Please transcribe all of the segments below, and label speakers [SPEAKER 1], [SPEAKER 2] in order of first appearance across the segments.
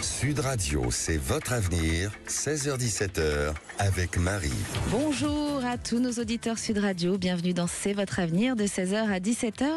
[SPEAKER 1] Sud Radio, c'est votre avenir, 16h-17h, avec Marie.
[SPEAKER 2] Bonjour à tous nos auditeurs Sud Radio, bienvenue dans C'est votre avenir de 16h à 17h.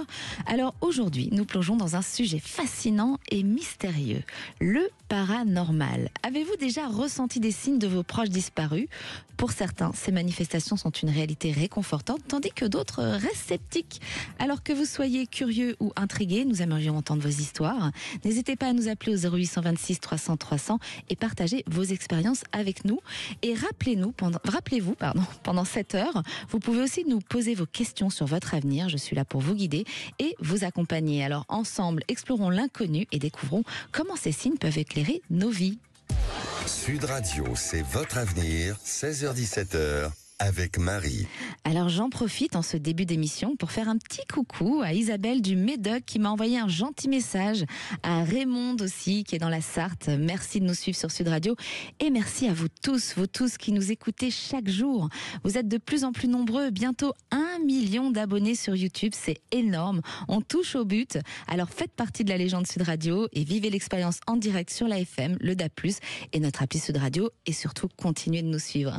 [SPEAKER 2] Alors aujourd'hui, nous plongeons dans un sujet fascinant et mystérieux, le paranormal. Avez-vous déjà ressenti des signes de vos proches disparus ? Pour certains, ces manifestations sont une réalité réconfortante, tandis que d'autres restent sceptiques. Alors que vous soyez curieux ou intrigués, nous aimerions entendre vos histoires. N'hésitez pas à nous appeler au 0826 300 300 et partager vos expériences avec nous. Et rappelez-vous, pendant 7 heures, vous pouvez aussi nous poser vos questions sur votre avenir. Je suis là pour vous guider et vous accompagner. Alors ensemble, explorons l'inconnu et découvrons comment ces signes peuvent éclairer nos vies.
[SPEAKER 1] Sud Radio, c'est votre avenir, 16h-17h, avec Marie.
[SPEAKER 2] Alors j'en profite en ce début d'émission pour faire un petit coucou à Isabelle du Médoc qui m'a envoyé un gentil message, à Raymond aussi qui est dans la Sarthe. Merci de nous suivre sur Sud Radio et merci à vous tous qui nous écoutez chaque jour. Vous êtes de plus en plus nombreux, bientôt 1 million d'abonnés sur YouTube, c'est énorme. On touche au but, alors faites partie de la légende Sud Radio et vivez l'expérience en direct sur la FM, le DAB+, et notre appli Sud Radio et surtout continuez de nous suivre.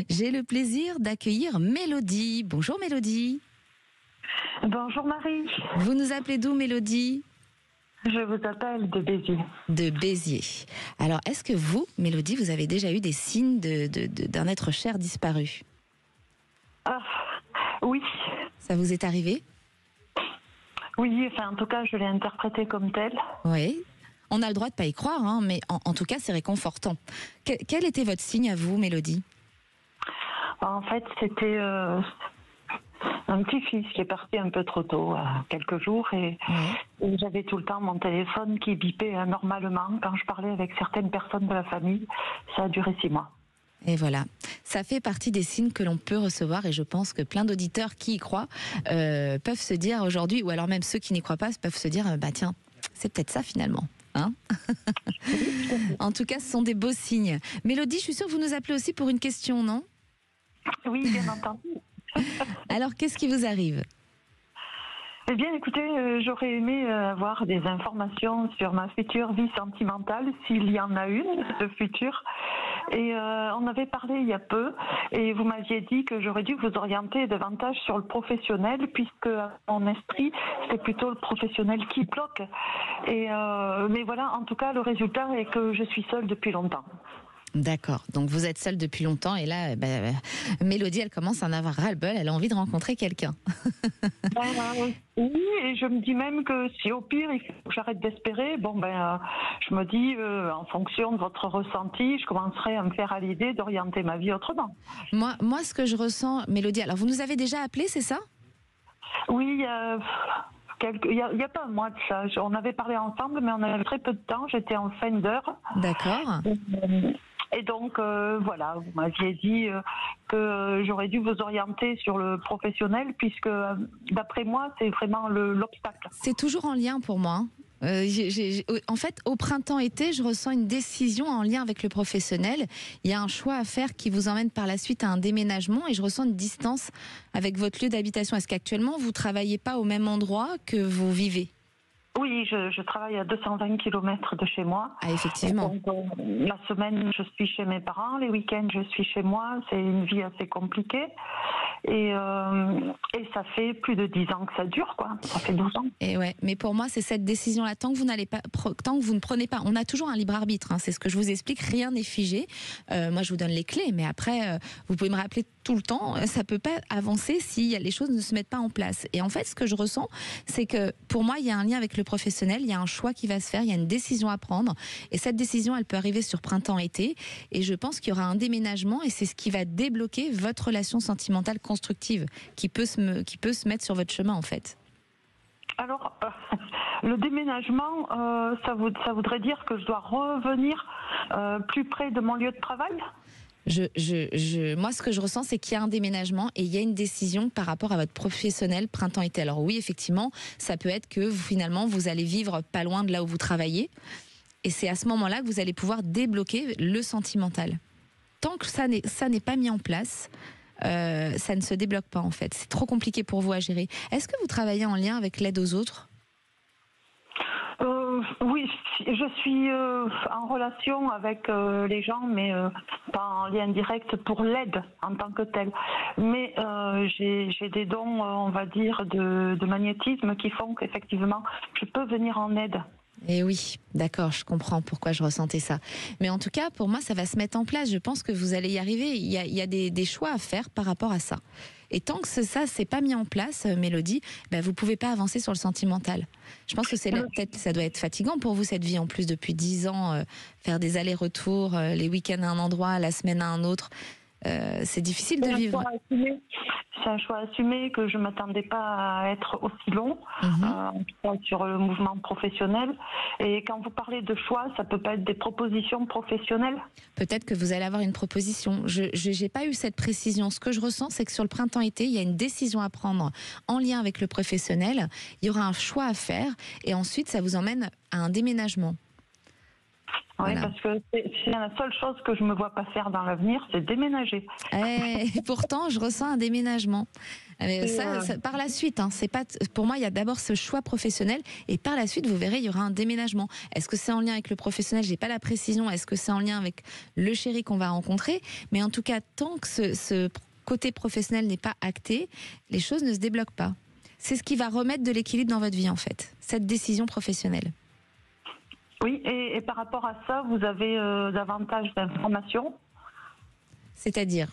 [SPEAKER 2] J'ai le plaisir d'accueillir Mélodie. Bonjour Mélodie.
[SPEAKER 3] Bonjour Marie.
[SPEAKER 2] Vous nous appelez d'où Mélodie ?
[SPEAKER 3] Je vous appelle de Béziers.
[SPEAKER 2] De Béziers. Alors, est-ce que vous, Mélodie, vous avez déjà eu des signes d'un être cher disparu ?
[SPEAKER 3] Ah, oui.
[SPEAKER 2] Ça vous est arrivé ?
[SPEAKER 3] Oui, en tout cas, je l'ai interprété comme tel.
[SPEAKER 2] Oui. On a le droit de ne pas y croire, hein, mais en tout cas, c'est réconfortant. Quel était votre signe à vous, Mélodie ?
[SPEAKER 3] En fait, c'était un petit-fils qui est parti un peu trop tôt, quelques jours, et j'avais tout le temps mon téléphone qui bipait normalement quand je parlais avec certaines personnes de la famille. Ça a duré 6 mois.
[SPEAKER 2] Et voilà, ça fait partie des signes que l'on peut recevoir et je pense que plein d'auditeurs qui y croient peuvent se dire aujourd'hui, ou alors même ceux qui n'y croient pas peuvent se dire, tiens, c'est peut-être ça finalement. Hein. En tout cas, ce sont des beaux signes. Mélodie, je suis sûre que vous nous appelez aussi pour une question, non ?
[SPEAKER 3] Oui, bien entendu.
[SPEAKER 2] Alors, qu'est-ce qui vous arrive ?
[SPEAKER 3] Eh bien, écoutez, j'aurais aimé avoir des informations sur ma future vie sentimentale, s'il y en a une de future. Et on avait parlé il y a peu, et vous m'aviez dit que j'aurais dû vous orienter davantage sur le professionnel, puisque à mon esprit, c'est plutôt le professionnel qui bloque. Mais voilà, en tout cas, le résultat est que je suis seule depuis longtemps.
[SPEAKER 2] D'accord, donc vous êtes seule depuis longtemps et là, Mélodie, elle commence à en avoir ras-le-bol, elle a envie de rencontrer quelqu'un.
[SPEAKER 3] Oui, et je me dis même que si au pire, il faut que j'arrête d'espérer, je me dis, en fonction de votre ressenti, je commencerai à me faire à l'idée d'orienter ma vie autrement.
[SPEAKER 2] Moi, ce que je ressens, Mélodie, alors vous nous avez déjà appelé, c'est ça ?
[SPEAKER 3] Oui, il y a pas un mois de ça. On avait parlé ensemble, mais on avait très peu de temps, j'étais en fin d'heure.
[SPEAKER 2] D'accord.
[SPEAKER 3] Et donc, voilà, vous m'aviez dit que j'aurais dû vous orienter sur le professionnel, puisque, d'après moi, c'est vraiment l'obstacle.
[SPEAKER 2] C'est toujours en lien pour moi. En fait, au printemps-été, je ressens une décision en lien avec le professionnel. Il y a un choix à faire qui vous emmène par la suite à un déménagement et je ressens une distance avec votre lieu d'habitation. Est-ce qu'actuellement, vous ne travaillez pas au même endroit que vous vivez ?
[SPEAKER 3] Oui, je travaille à 220 km de chez moi.
[SPEAKER 2] Ah, effectivement.
[SPEAKER 3] Donc, la semaine, je suis chez mes parents. Les week-ends, je suis chez moi. C'est une vie assez compliquée. Et ça fait plus de 10 ans que ça dure, quoi. Ça fait 12 ans.
[SPEAKER 2] Et ouais, mais pour moi, c'est cette décision-là. Tant que vous ne prenez pas, on a toujours un libre arbitre. Hein, c'est ce que je vous explique. Rien n'est figé. Moi, je vous donne les clés, mais après, vous pouvez me rappeler tout le temps. Ça peut pas avancer si les choses ne se mettent pas en place. Et en fait, ce que je ressens, c'est que pour moi, il y a un lien avec le professionnel. Il y a un choix qui va se faire. Il y a une décision à prendre. Et cette décision, elle peut arriver sur printemps-été. Et je pense qu'il y aura un déménagement. Et c'est ce qui va débloquer votre relation sentimentale constructive, qui peut se mettre sur votre chemin, en fait.
[SPEAKER 3] Alors, le déménagement, ça voudrait dire que je dois revenir plus près de mon lieu de travail ?
[SPEAKER 2] Moi, ce que je ressens, c'est qu'il y a un déménagement et il y a une décision par rapport à votre professionnel printemps-été. Alors oui, effectivement, ça peut être que finalement, vous allez vivre pas loin de là où vous travaillez. Et c'est à ce moment-là que vous allez pouvoir débloquer le sentimental. Tant que ça n'est pas mis en place, ça ne se débloque pas en fait. C'est trop compliqué pour vous à gérer. Est-ce que vous travaillez en lien avec l'aide aux autres ?
[SPEAKER 3] Oui, je suis en relation avec les gens, mais pas en lien direct pour l'aide en tant que telle. Mais j'ai des dons, on va dire, de magnétisme qui font qu'effectivement, je peux venir en aide.
[SPEAKER 2] Et oui, d'accord, je comprends pourquoi je ressentais ça. Mais en tout cas, pour moi, ça va se mettre en place. Je pense que vous allez y arriver. Il y a des choix à faire par rapport à ça. Et tant que ça, c'est pas mis en place, Mélodie, ben, vous pouvez pas avancer sur le sentimental. Je pense que peut-être ça doit être fatigant pour vous, cette vie, en plus, depuis 10 ans, faire des allers-retours, les week-ends à un endroit, la semaine à un autre. C'est difficile de vivre.
[SPEAKER 3] C'est un choix assumé que je ne m'attendais pas à être aussi long, en tout cas sur le mouvement professionnel. Et quand vous parlez de choix, ça peut pas être des propositions professionnelles?
[SPEAKER 2] Peut-être que vous allez avoir une proposition. Je n'ai pas eu cette précision. Ce que je ressens, c'est que sur le printemps-été, il y a une décision à prendre en lien avec le professionnel. Il y aura un choix à faire et ensuite, ça vous emmène à un déménagement.
[SPEAKER 3] Oui,
[SPEAKER 2] Voilà.
[SPEAKER 3] parce que c'est la seule chose que je ne me vois pas faire dans l'avenir, c'est déménager.
[SPEAKER 2] Et pourtant, je ressens un déménagement. Par la suite, hein, c'est pas pour moi, il y a d'abord ce choix professionnel et par la suite, vous verrez, il y aura un déménagement. Est-ce que c'est en lien avec le professionnel? J'ai pas la précision. Est-ce que c'est en lien avec le chéri qu'on va rencontrer? Mais en tout cas, tant que ce côté professionnel n'est pas acté, les choses ne se débloquent pas. C'est ce qui va remettre de l'équilibre dans votre vie, en fait, cette décision professionnelle.
[SPEAKER 3] Oui, et par rapport à ça, vous avez davantage d'informations?
[SPEAKER 2] C'est-à-dire?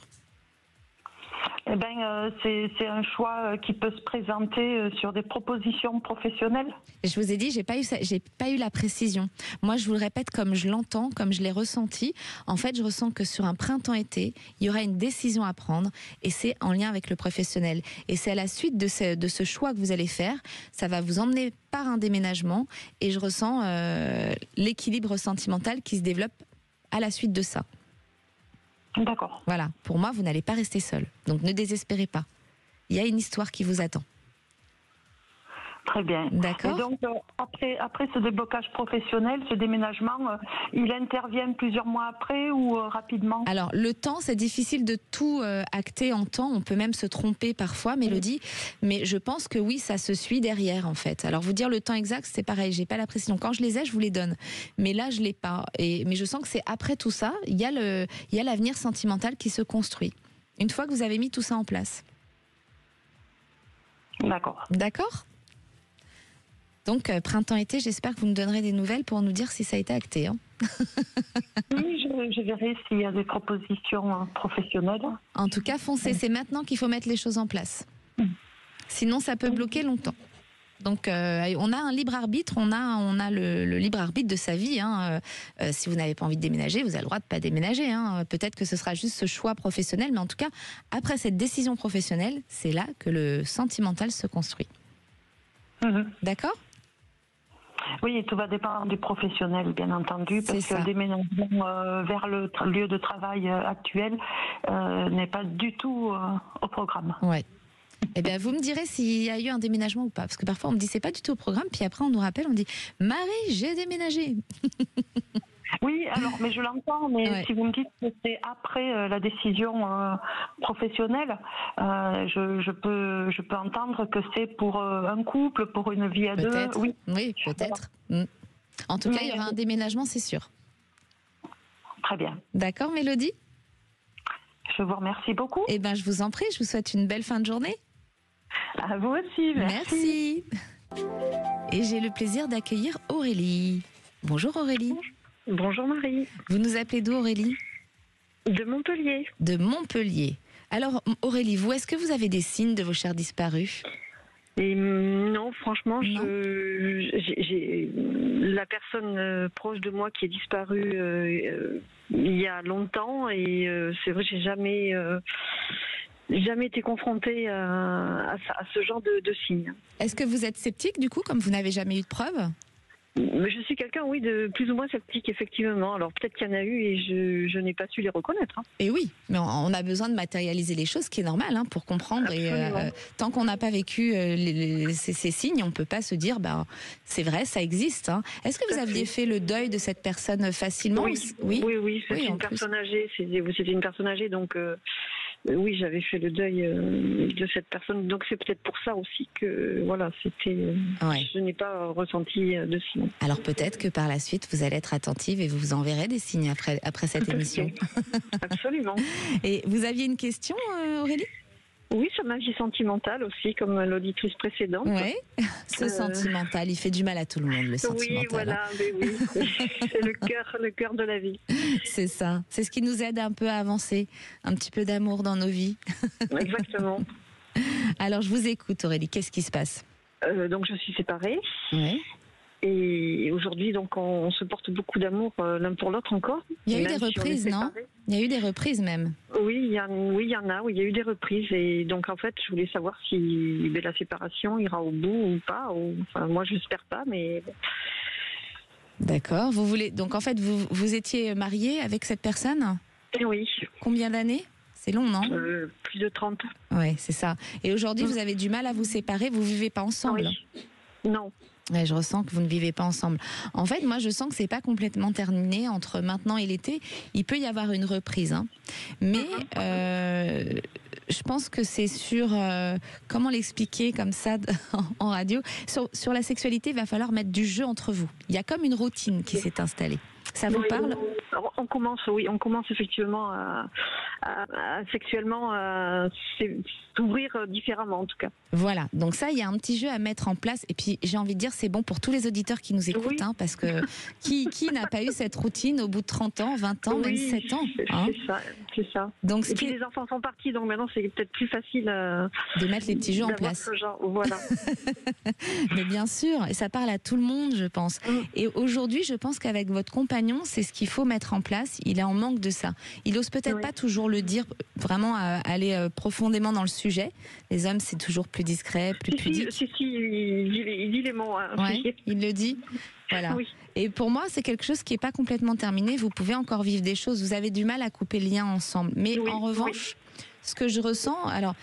[SPEAKER 3] Eh bien, c'est un choix qui peut se présenter sur des propositions professionnelles.
[SPEAKER 2] Je vous ai dit, j'ai pas eu la précision. Moi, je vous le répète comme je l'entends, comme je l'ai ressenti. En fait, je ressens que sur un printemps-été, il y aura une décision à prendre et c'est en lien avec le professionnel. Et c'est à la suite de ce choix que vous allez faire, ça va vous emmener par un déménagement et je ressens l'équilibre sentimental qui se développe à la suite de ça.
[SPEAKER 3] D'accord.
[SPEAKER 2] Voilà, pour moi, vous n'allez pas rester seul. Donc ne désespérez pas. Il y a une histoire qui vous attend.
[SPEAKER 3] Très bien.
[SPEAKER 2] D'accord.
[SPEAKER 3] Et donc, après ce déblocage professionnel, ce déménagement, il intervient plusieurs mois après ou rapidement?
[SPEAKER 2] Alors, le temps, c'est difficile de tout acter en temps. On peut même se tromper parfois, Mélodie. Mais je pense que oui, ça se suit derrière, en fait. Alors, vous dire le temps exact, c'est pareil. J'ai pas la précision. Quand je les ai, je vous les donne. Mais là, je l'ai pas. Mais je sens que c'est après tout ça, il y a l'avenir sentimental qui se construit. Une fois que vous avez mis tout ça en place.
[SPEAKER 3] D'accord.
[SPEAKER 2] D'accord ? Donc, printemps-été, j'espère que vous me donnerez des nouvelles pour nous dire si ça a été acté. Hein.
[SPEAKER 3] Oui, je verrai s'il y a des propositions professionnelles.
[SPEAKER 2] En tout cas, foncez. C'est maintenant qu'il faut mettre les choses en place. Sinon, ça peut bloquer longtemps. Donc, on a un libre arbitre, on a le libre arbitre de sa vie. Hein. Si vous n'avez pas envie de déménager, vous avez le droit de ne pas déménager. Hein. Peut-être que ce sera juste ce choix professionnel, mais en tout cas, après cette décision professionnelle, c'est là que le sentimental se construit. D'accord ?
[SPEAKER 3] Oui, et tout va dépendre du professionnel, bien entendu, parce que le déménagement vers le lieu de travail actuel n'est pas du tout au programme.
[SPEAKER 2] Ouais. Eh bien, vous me direz s'il y a eu un déménagement ou pas, parce que parfois on me dit c'est pas du tout au programme, puis après on nous rappelle, on me dit Marie, j'ai déménagé.
[SPEAKER 3] Oui, alors, mais je l'entends, mais
[SPEAKER 2] ouais.
[SPEAKER 3] Si vous me dites que c'est après la décision professionnelle, je peux entendre que c'est pour un couple, pour une vie à deux.
[SPEAKER 2] Oui, peut-être. Voilà. En tout cas, il y aura un déménagement, c'est sûr.
[SPEAKER 3] Très bien.
[SPEAKER 2] D'accord, Mélodie ?
[SPEAKER 3] Je vous remercie beaucoup.
[SPEAKER 2] Eh bien, je vous en prie, je vous souhaite une belle fin de journée.
[SPEAKER 3] À vous aussi, merci.
[SPEAKER 2] Et j'ai le plaisir d'accueillir Aurélie. Bonjour Aurélie.
[SPEAKER 4] Bonjour Marie.
[SPEAKER 2] Vous nous appelez d'où Aurélie ?
[SPEAKER 4] De Montpellier.
[SPEAKER 2] De Montpellier. Alors Aurélie, vous, est-ce que vous avez des signes de vos chers disparus ?
[SPEAKER 4] Et non, franchement,
[SPEAKER 2] non.
[SPEAKER 4] J'ai la personne proche de moi qui est disparue il y a longtemps et c'est vrai que j'ai jamais été confrontée à ce genre de signes.
[SPEAKER 2] Est-ce que vous êtes sceptique du coup, comme vous n'avez jamais eu de preuves ?
[SPEAKER 4] Je suis quelqu'un, oui, de plus ou moins sceptique, effectivement. Alors peut-être qu'il y en a eu et je n'ai pas su les reconnaître. Hein.
[SPEAKER 2] Et oui, mais on a besoin de matérialiser les choses, ce qui est normal hein, pour comprendre.
[SPEAKER 4] Absolument.
[SPEAKER 2] Et tant qu'on n'a pas vécu ces signes, on ne peut pas se dire, c'est vrai, ça existe. Hein. Est-ce que vous aviez fait le deuil de cette personne facilement ?
[SPEAKER 4] Oui, c'est une personne âgée. C'était une personne âgée, donc Oui, j'avais fait le deuil de cette personne. Donc c'est peut-être pour ça aussi que voilà, c'était. Je n'ai pas ressenti de signes.
[SPEAKER 2] Alors peut-être que par la suite, vous allez être attentive et vous vous enverrez des signes après cette émission.
[SPEAKER 4] Absolument.
[SPEAKER 2] Et vous aviez une question, Aurélie ?
[SPEAKER 4] Oui, sur ma vie sentimentale aussi, comme l'auditrice précédente.
[SPEAKER 2] Oui, ce sentimental, il fait du mal à tout le monde, le sentimental.
[SPEAKER 4] Oui, voilà, mais oui, c'est le cœur de la vie.
[SPEAKER 2] C'est ça, c'est ce qui nous aide un peu à avancer, un petit peu d'amour dans nos vies.
[SPEAKER 4] Exactement.
[SPEAKER 2] Alors, je vous écoute, Aurélie, qu'est-ce qui se passe ?
[SPEAKER 4] Donc, je suis séparée.
[SPEAKER 2] Oui.
[SPEAKER 4] Et aujourd'hui, donc, on se porte beaucoup d'amour l'un pour l'autre encore.
[SPEAKER 2] Il y a eu des reprises, non ? Il y a eu des reprises même.
[SPEAKER 4] Oui, il y a eu des reprises. Et donc, en fait, je voulais savoir si la séparation ira au bout ou pas. Enfin, moi, je n'espère pas, mais...
[SPEAKER 2] D'accord. Donc, en fait, vous étiez mariée avec cette personne ?
[SPEAKER 4] Oui.
[SPEAKER 2] Combien d'années ? C'est long, non ?
[SPEAKER 4] Plus de 30.
[SPEAKER 2] Oui, c'est ça. Et aujourd'hui, vous avez du mal à vous séparer, vous ne vivez pas ensemble ?
[SPEAKER 4] Oui. Non.
[SPEAKER 2] Ouais, je ressens que vous ne vivez pas ensemble. En fait, moi, je sens que c'est pas complètement terminé entre maintenant et l'été. Il peut y avoir une reprise, hein. Mais je pense que c'est sur comment l'expliquer comme ça en radio. Sur la sexualité, il va falloir mettre du jeu entre vous. Il y a comme une routine qui s'est installée. Ça vous parle ?
[SPEAKER 4] On commence effectivement à sexuellement s'ouvrir différemment en tout cas.
[SPEAKER 2] Voilà, donc ça, il y a un petit jeu à mettre en place. Et puis, j'ai envie de dire, c'est bon pour tous les auditeurs qui nous écoutent, hein, parce que qui n'a pas eu cette routine au bout de 30 ans, 20 ans, même 7 ans, hein.
[SPEAKER 4] C'est ça. Donc, et puis les enfants sont partis, donc maintenant c'est peut-être plus facile
[SPEAKER 2] de mettre les petits jeux en place.
[SPEAKER 4] Voilà.
[SPEAKER 2] Mais bien sûr, et ça parle à tout le monde, je pense. Et aujourd'hui, je pense qu'avec votre compagnon, c'est ce qu'il faut mettre en place. Il est en manque de ça. Il ose peut-être pas toujours le dire, vraiment aller profondément dans le sujet. Les hommes, c'est toujours plus discret, plus pudique.
[SPEAKER 4] Si, il dit les mots. Hein.
[SPEAKER 2] Ouais, il le dit. Voilà. Oui. Et pour moi, c'est quelque chose qui n'est pas complètement terminé. Vous pouvez encore vivre des choses. Vous avez du mal à couper le lien ensemble. Mais en revanche, ce que je ressens, alors,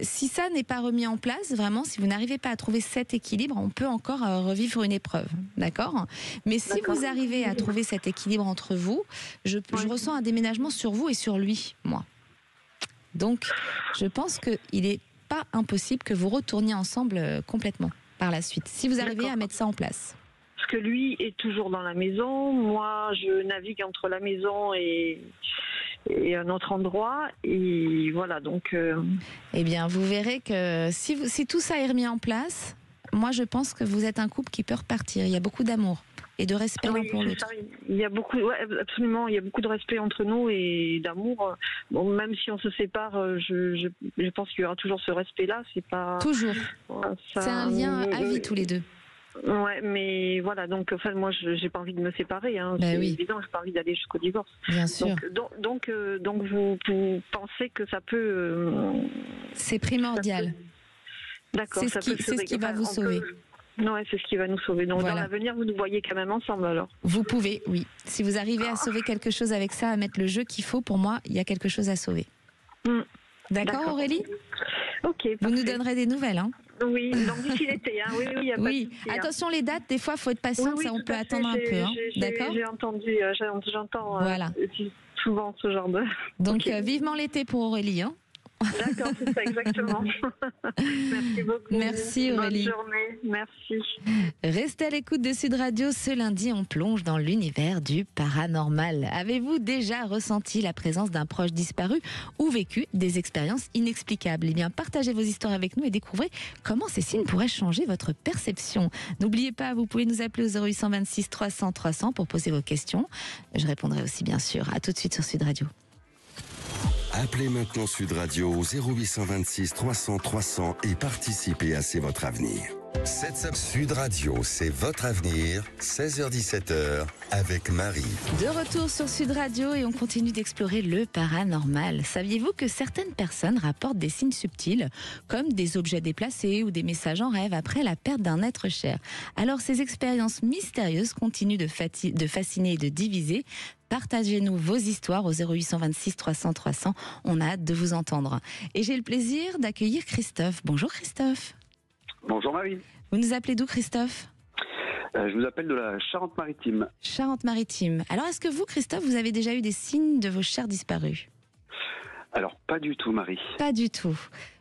[SPEAKER 2] si ça n'est pas remis en place, vraiment, si vous n'arrivez pas à trouver cet équilibre, on peut encore revivre une épreuve. D'accord ? Mais si vous arrivez à trouver cet équilibre entre vous, je ressens un déménagement sur vous et sur lui, moi. Donc, je pense qu'il n'est pas impossible que vous retourniez ensemble complètement par la suite, si vous arrivez à mettre ça en place.
[SPEAKER 4] Parce que lui est toujours dans la maison, moi je navigue entre la maison et un autre endroit, et voilà, donc...
[SPEAKER 2] Eh bien, vous verrez que si tout ça est remis en place, moi je pense que vous êtes un couple qui peut repartir. Il y a beaucoup d'amour et de respect l'un pour l'autre.
[SPEAKER 4] Il y a beaucoup, absolument, il y a beaucoup de respect entre nous et d'amour. Bon, même si on se sépare, je pense qu'il y aura toujours ce respect-là. C'est pas
[SPEAKER 2] toujours.
[SPEAKER 4] Ça,
[SPEAKER 2] c'est un lien à vie tous les deux.
[SPEAKER 4] Ouais, mais voilà, donc enfin moi j'ai pas envie de me séparer, hein. C'est évident, j'ai pas envie d'aller jusqu'au divorce.
[SPEAKER 2] Bien sûr.
[SPEAKER 4] Donc vous pensez que ça peut.
[SPEAKER 2] C'est primordial.
[SPEAKER 4] D'accord.
[SPEAKER 2] C'est ce qui va vous sauver.
[SPEAKER 4] Ouais, c'est ce qui va nous sauver. Donc dans l'avenir, vous nous voyez quand même ensemble alors.
[SPEAKER 2] Vous pouvez, oui. Si vous arrivez à sauver quelque chose avec ça, à mettre le jeu qu'il faut, pour moi, il y a quelque chose à sauver. D'accord, Aurélie ?
[SPEAKER 4] Ok.
[SPEAKER 2] Vous nous donnerez des nouvelles, hein ?
[SPEAKER 4] Oui, donc d'ici l'été, hein. Oui,
[SPEAKER 2] oui. Attention les dates, des fois, il faut être patient, ça on peut attendre un peu, hein. D'accord ?
[SPEAKER 4] J'ai entendu, j'entends souvent ce genre de...
[SPEAKER 2] Donc vivement l'été pour Aurélie, hein.
[SPEAKER 4] D'accord, c'est ça, exactement. Merci beaucoup.
[SPEAKER 2] Merci Aurélie.
[SPEAKER 4] Bonne journée, merci.
[SPEAKER 2] Restez à l'écoute de Sud Radio. Ce lundi, on plonge dans l'univers du paranormal. Avez-vous déjà ressenti la présence d'un proche disparu ou vécu des expériences inexplicables ? Eh bien, partagez vos histoires avec nous et découvrez comment ces signes pourraient changer votre perception. N'oubliez pas, vous pouvez nous appeler au 0826 300 300 pour poser vos questions. Je répondrai aussi, bien sûr. À tout de suite sur Sud Radio.
[SPEAKER 1] Appelez maintenant Sud Radio au 0826 300 300 et participez à C'est votre avenir. Sud Radio, c'est votre avenir, 16h-17h, avec Marie.
[SPEAKER 2] De retour sur Sud Radio et on continue d'explorer le paranormal. Saviez-vous que certaines personnes rapportent des signes subtils, comme des objets déplacés ou des messages en rêve après la perte d'un être cher ? Alors ces expériences mystérieuses continuent de fasciner et de diviser. Partagez-nous vos histoires au 0826 300 300. On a hâte de vous entendre. Et j'ai le plaisir d'accueillir Christophe. Bonjour Christophe.
[SPEAKER 5] Bonjour Marie.
[SPEAKER 2] Vous nous appelez d'où Christophe ?
[SPEAKER 5] Je vous appelle de la Charente-Maritime.
[SPEAKER 2] Charente-Maritime. Alors est-ce que vous Christophe, vous avez déjà eu des signes de vos chers disparus ?
[SPEAKER 5] Alors, pas du tout, Marie.
[SPEAKER 2] Pas du tout.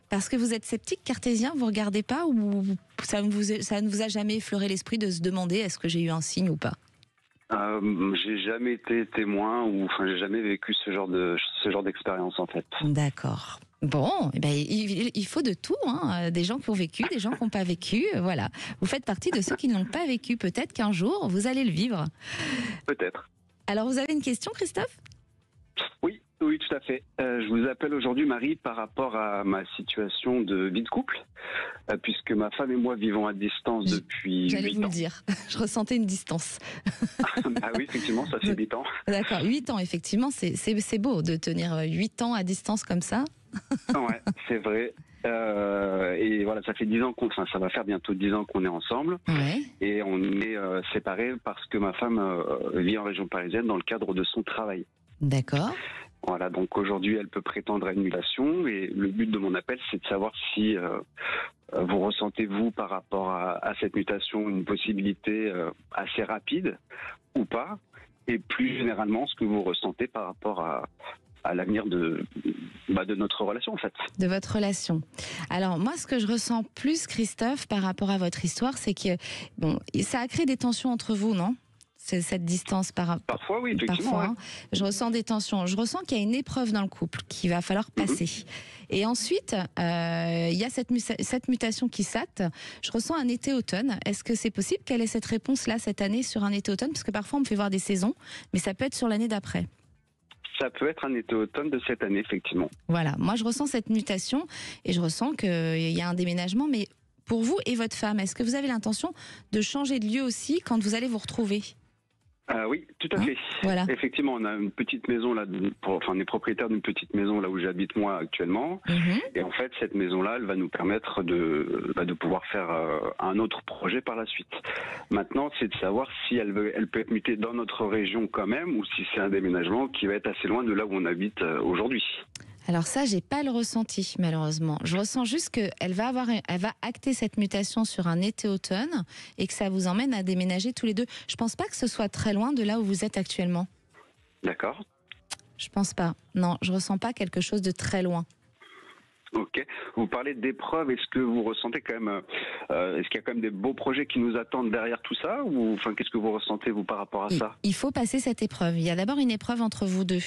[SPEAKER 2] Parce que vous êtes sceptique, cartésien, vous regardez pas, ou ça ne vous a jamais effleuré l'esprit de se demander est-ce que j'ai eu un signe ou pas?
[SPEAKER 5] J'ai jamais été témoin ou j'ai jamais vécu ce genre d'expérience en fait.
[SPEAKER 2] D'accord. Bon, eh ben, il faut de tout, hein. Des gens qui ont vécu, des gens qui n'ont pas vécu, voilà. Vous faites partie de ceux qui ne l'ont pas vécu. Peut-être qu'un jour, vous allez le vivre.
[SPEAKER 5] Peut-être.
[SPEAKER 2] Alors, vous avez une question, Christophe?
[SPEAKER 5] Oui, tout à fait. Je vous appelle aujourd'hui, Marie, par rapport à ma situation de vie de couple, puisque ma femme et moi vivons à distance depuis 8 ans.
[SPEAKER 2] J'allais vous le dire, je ressentais une distance.
[SPEAKER 5] Ah oui, effectivement, ça fait 8 ans.
[SPEAKER 2] D'accord, 8 ans, effectivement, c'est beau de tenir 8 ans à distance comme ça.
[SPEAKER 5] Ouais, c'est vrai. Et voilà, ça fait 10 ans ça va faire bientôt 10 ans qu'on est ensemble.
[SPEAKER 2] Ouais.
[SPEAKER 5] Et on est séparés parce que ma femme vit en région parisienne dans le cadre de son travail.
[SPEAKER 2] D'accord.
[SPEAKER 5] Voilà, donc aujourd'hui, elle peut prétendre à une mutation. Et le but de mon appel, c'est de savoir si vous ressentez, vous, par rapport à cette mutation, une possibilité assez rapide ou pas. Et plus généralement, ce que vous ressentez par rapport à l'avenir de notre relation, en fait.
[SPEAKER 2] De votre relation. Alors, moi, ce que je ressens plus, Christophe, par rapport à votre histoire, c'est que bon, ça a créé des tensions entre vous, non? C'est cette distance
[SPEAKER 5] Parfois, oui, effectivement.
[SPEAKER 2] Parfois,
[SPEAKER 5] Ouais.
[SPEAKER 2] Je ressens des tensions. Je ressens qu'il y a une épreuve dans le couple qu'il va falloir passer. Et ensuite, il y a cette mutation qui s'acte. Je ressens un été-automne. Est-ce que c'est possible qu'elle ait cette réponse-là cette année sur un été-automne? Parce que parfois, on me fait voir des saisons, mais ça peut être sur l'année d'après.
[SPEAKER 5] Ça peut être un été-automne de cette année, effectivement.
[SPEAKER 2] Voilà, moi je ressens cette mutation et je ressens qu'il y a un déménagement, mais pour vous et votre femme, est-ce que vous avez l'intention de changer de lieu aussi quand vous allez vous retrouver?
[SPEAKER 5] Oui, tout à fait.
[SPEAKER 2] Voilà.
[SPEAKER 5] Effectivement, on a une petite maison là, on est propriétaire d'une petite maison là où j'habite moi actuellement. Et en fait, cette maison-là, elle va nous permettre de pouvoir faire un autre projet par la suite. Maintenant, c'est de savoir si elle peut être mutée dans notre région quand même, ou si c'est un déménagement qui va être assez loin de là où on habite aujourd'hui.
[SPEAKER 2] Alors ça, j'ai pas le ressenti, malheureusement. Je ressens juste qu'elle va acter cette mutation sur un été-automne et que ça vous emmène à déménager tous les deux. Je pense pas que ce soit très loin de là où vous êtes actuellement.
[SPEAKER 5] D'accord.
[SPEAKER 2] Je pense pas. Non, je ressens pas quelque chose de très loin.
[SPEAKER 5] Ok. Vous parlez d'épreuves. Est-ce que vous ressentez quand même, est-ce qu'il y a quand même des beaux projets qui nous attendent derrière tout ça, ou qu'est-ce que vous ressentez vous par rapport à ça?
[SPEAKER 2] Il faut passer cette épreuve. Il y a d'abord une épreuve entre vous deux.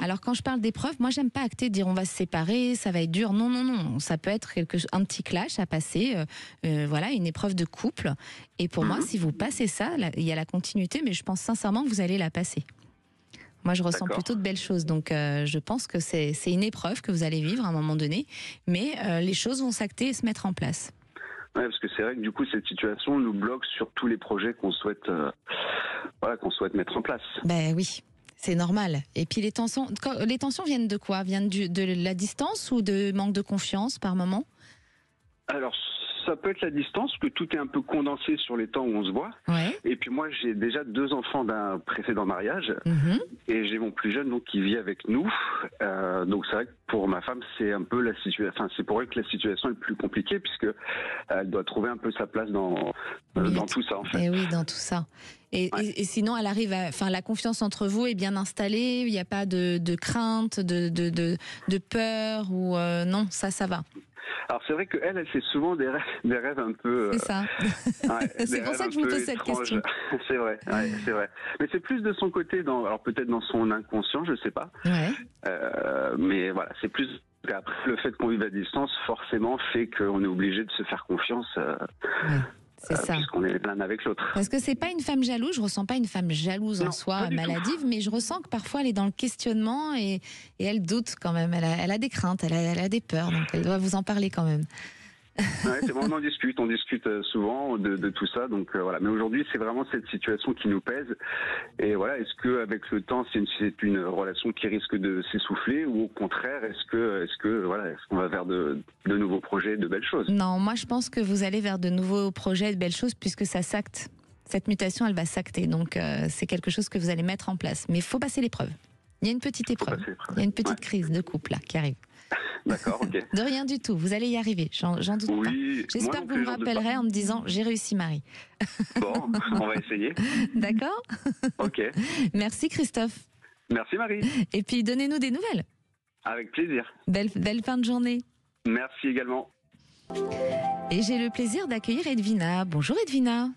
[SPEAKER 2] Alors quand je parle d'épreuve, moi j'aime pas acter, dire on va se séparer, ça va être dur. Non, non, non. Ça peut être un petit clash à passer, voilà, une épreuve de couple. Et pour moi, si vous passez ça, il y a la continuité, mais je pense sincèrement que vous allez la passer. Moi, je ressens plutôt de belles choses, donc je pense que c'est une épreuve que vous allez vivre à un moment donné, mais les choses vont s'acter et se mettre en place.
[SPEAKER 5] Ouais, parce que c'est vrai que du coup, cette situation nous bloque sur tous les projets qu'on souhaite mettre en place.
[SPEAKER 2] Ben oui. C'est normal. Et puis les tensions viennent de quoi? Viennent de la distance ou de manque de confiance par moment?
[SPEAKER 5] Alors, ça peut être la distance, que tout est un peu condensé sur les temps où on se voit.
[SPEAKER 2] Ouais.
[SPEAKER 5] Et puis moi, j'ai déjà 2 enfants d'un précédent mariage. Et j'ai mon plus jeune donc, qui vit avec nous. Donc c'est vrai que pour ma femme, c'est un peu la situation. Enfin, c'est pour elle que la situation est plus compliquée, puisque elle doit trouver un peu sa place dans tout ça, en fait.
[SPEAKER 2] Et oui, dans tout ça. Et sinon, elle arrive la confiance entre vous est bien installée. Il n'y a pas de crainte, de peur ou non, ça va.
[SPEAKER 5] Alors c'est vrai qu'elle fait souvent des rêves un peu...
[SPEAKER 2] C'est ça. C'est pour ça que je vous pose cette question.
[SPEAKER 5] C'est vrai, c'est vrai. Mais c'est plus de son côté, alors peut-être dans son inconscient, je sais pas.
[SPEAKER 2] Ouais.
[SPEAKER 5] Mais voilà, c'est plus... Après, le fait qu'on vive à distance, forcément, fait qu'on est obligé de se faire confiance.
[SPEAKER 2] C'est ça.
[SPEAKER 5] Puisqu'on est l'un avec l'autre.
[SPEAKER 2] Parce que c'est pas une femme jalouse, je ressens pas une femme jalouse en soi, maladive, mais je ressens que parfois elle est dans le questionnement et elle doute quand même. Elle a des craintes, elle a des peurs, donc elle doit vous en parler quand même.
[SPEAKER 5] On en discute, souvent de tout ça, donc voilà. Mais aujourd'hui, c'est vraiment cette situation qui nous pèse. Et voilà, est-ce que avec le temps, c'est une relation qui risque de s'essouffler, ou au contraire, est-ce qu'on va vers de nouveaux projets, de belles choses?
[SPEAKER 2] Non, moi je pense que vous allez vers de nouveaux projets, de belles choses, puisque ça s'acte. Cette mutation, elle va s'acter, donc c'est quelque chose que vous allez mettre en place. Mais il faut passer l'épreuve. Il y a une petite épreuve. Il y a une petite crise de couple là qui arrive.
[SPEAKER 5] D'accord, ok.
[SPEAKER 2] De rien du tout, vous allez y arriver, j'en doute pas. J'espère que vous me rappellerez en me disant j'ai réussi, Marie.
[SPEAKER 5] Bon, on va essayer.
[SPEAKER 2] D'accord.
[SPEAKER 5] Ok.
[SPEAKER 2] Merci Christophe.
[SPEAKER 5] Merci Marie.
[SPEAKER 2] Et puis donnez-nous des nouvelles.
[SPEAKER 5] Avec plaisir.
[SPEAKER 2] Belle fin de journée.
[SPEAKER 5] Merci également.
[SPEAKER 2] Et j'ai le plaisir d'accueillir Edwina. Bonjour Edwina.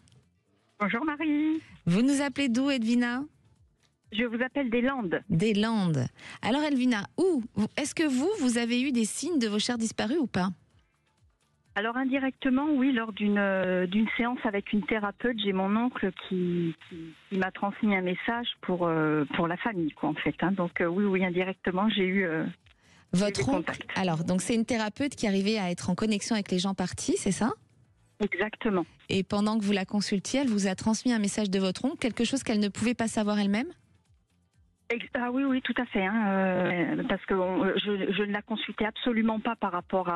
[SPEAKER 6] Bonjour Marie.
[SPEAKER 2] Vous nous appelez d'où Edwina ?
[SPEAKER 6] Je vous appelle des Landes.
[SPEAKER 2] Des Landes. Alors Edwina, est-ce que vous avez eu des signes de vos chers disparus ou pas ?
[SPEAKER 6] Alors indirectement, oui, lors d'une séance avec une thérapeute, j'ai mon oncle qui m'a transmis un message pour la famille, quoi, en fait. Hein. Donc oui, indirectement, j'ai eu
[SPEAKER 2] votre oncle. Alors, donc c'est une thérapeute qui arrivait à être en connexion avec les gens partis, c'est ça ?
[SPEAKER 6] Exactement.
[SPEAKER 2] Et pendant que vous la consultiez, elle vous a transmis un message de votre oncle, quelque chose qu'elle ne pouvait pas savoir elle-même ?
[SPEAKER 6] Ah oui, tout à fait. Hein, parce que je ne la consultais absolument pas par rapport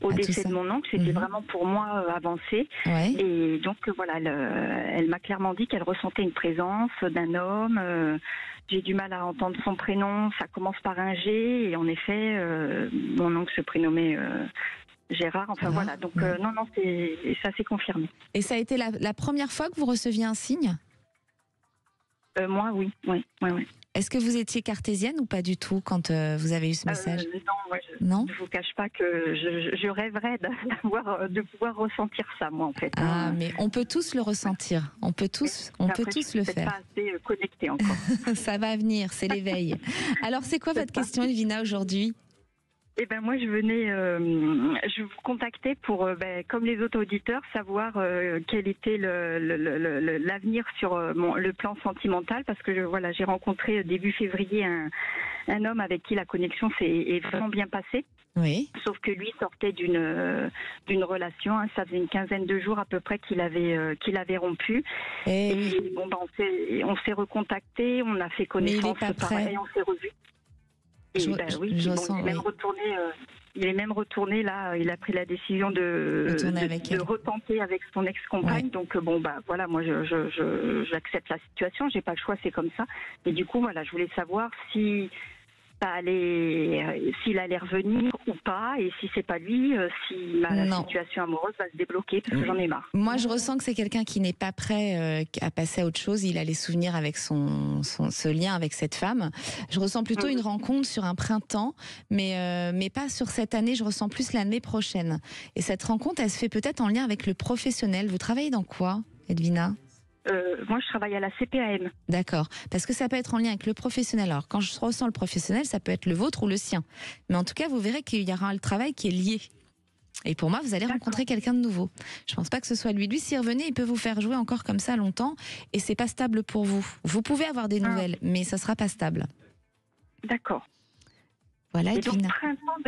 [SPEAKER 6] au décès de mon oncle. C'était vraiment pour moi avancé. Ouais. Et donc voilà, elle m'a clairement dit qu'elle ressentait une présence d'un homme. J'ai du mal à entendre son prénom. Ça commence par un G. Et en effet, mon oncle se prénommait Gérard. Enfin voilà. Donc non, ça s'est confirmé.
[SPEAKER 2] Et ça a été la première fois que vous receviez un signe ?
[SPEAKER 6] Moi, oui.
[SPEAKER 2] Est-ce que vous étiez cartésienne ou pas du tout quand vous avez eu ce message ?
[SPEAKER 6] Non, je ne vous cache pas que je rêverais de pouvoir ressentir ça, moi, en fait.
[SPEAKER 2] Ah, mais on peut tous le ressentir. On peut tous le faire.
[SPEAKER 6] Pas assez connecté encore.
[SPEAKER 2] Ça va venir, c'est l'éveil. Alors, c'est quoi votre question, Edwina, aujourd'hui ?
[SPEAKER 6] Eh ben moi je vous contactais pour, comme les autres auditeurs, savoir quel était l'avenir sur le plan sentimental, parce que j'ai rencontré début février un homme avec qui la connexion est vraiment bien passée. Oui. Sauf que lui sortait d'une relation, hein, ça faisait une quinzaine de jours à peu près qu'il avait rompu. Et bon, on s'est recontacté, on a fait connaissance, pareil, on s'est revus. Et il est même retourné là. Il a pris la décision de retenter avec son ex-compagne. Ouais. Donc voilà, moi j'accepte la situation. J'ai pas le choix, c'est comme ça. Et du coup voilà, je voulais savoir s'il allait revenir ou pas, et si c'est pas lui, si la situation amoureuse va se débloquer, parce que j'en ai marre.
[SPEAKER 2] Moi, je ressens que c'est quelqu'un qui n'est pas prêt à passer à autre chose. Il a les souvenirs avec ce lien avec cette femme. Je ressens plutôt une rencontre sur un printemps, mais pas sur cette année. Je ressens plus l'année prochaine. Et cette rencontre, elle se fait peut-être en lien avec le professionnel. Vous travaillez dans quoi, Edwina ?
[SPEAKER 6] Moi, je travaille à la CPAM.
[SPEAKER 2] D'accord, parce que ça peut être en lien avec le professionnel. Alors, quand je ressens le professionnel, ça peut être le vôtre ou le sien. Mais en tout cas, vous verrez qu'il y aura le travail qui est lié. Et pour moi, vous allez rencontrer quelqu'un de nouveau. Je ne pense pas que ce soit lui. Lui, s'il revenait, il peut vous faire jouer encore comme ça longtemps. Et c'est pas stable pour vous. Vous pouvez avoir des nouvelles, mais ça sera pas stable.
[SPEAKER 6] D'accord.
[SPEAKER 2] Voilà,
[SPEAKER 6] et donc printemps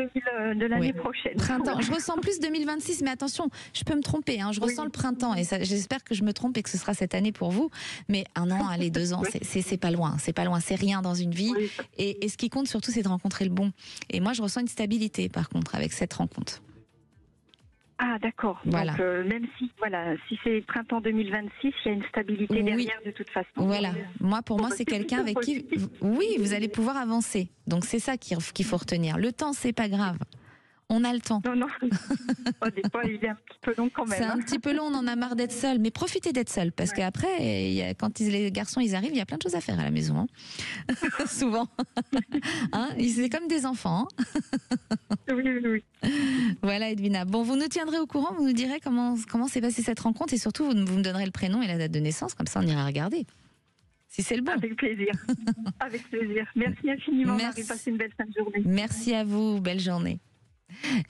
[SPEAKER 6] de l'année prochaine.
[SPEAKER 2] Printemps. Je ressens plus 2026, mais attention, je peux me tromper. Hein, je ressens le printemps et j'espère que je me trompe et que ce sera cette année pour vous. Mais 1 an, allez, 2 ans, c'est pas loin. C'est pas loin. C'est rien dans une vie. Oui. Et ce qui compte surtout, c'est de rencontrer le bon. Et moi, je ressens une stabilité, par contre, avec cette rencontre.
[SPEAKER 6] Ah d'accord. Voilà. Donc même si c'est printemps 2026, il y a une stabilité derrière de toute façon.
[SPEAKER 2] Voilà. Pour moi, c'est quelqu'un avec qui, vous allez pouvoir avancer. Donc c'est ça qu'il faut retenir. Le temps, c'est pas grave. On a le temps.
[SPEAKER 6] Non. Des fois, il est un petit peu long quand même.
[SPEAKER 2] C'est un petit peu long, on en a marre d'être seul. Mais profitez d'être seul, parce qu'après, quand les garçons arrivent, il y a plein de choses à faire à la maison. Hein. Souvent. Hein, c'est comme des enfants. Hein.
[SPEAKER 6] Oui.
[SPEAKER 2] Voilà, Edwina. Bon, vous nous tiendrez au courant, vous nous direz comment s'est passée cette rencontre, et surtout, vous me donnerez le prénom et la date de naissance, comme ça on ira regarder. Si c'est le bon.
[SPEAKER 6] Avec plaisir. Avec plaisir. Merci infiniment, Marie. Passez une belle fin de journée.
[SPEAKER 2] Merci à vous. Belle journée.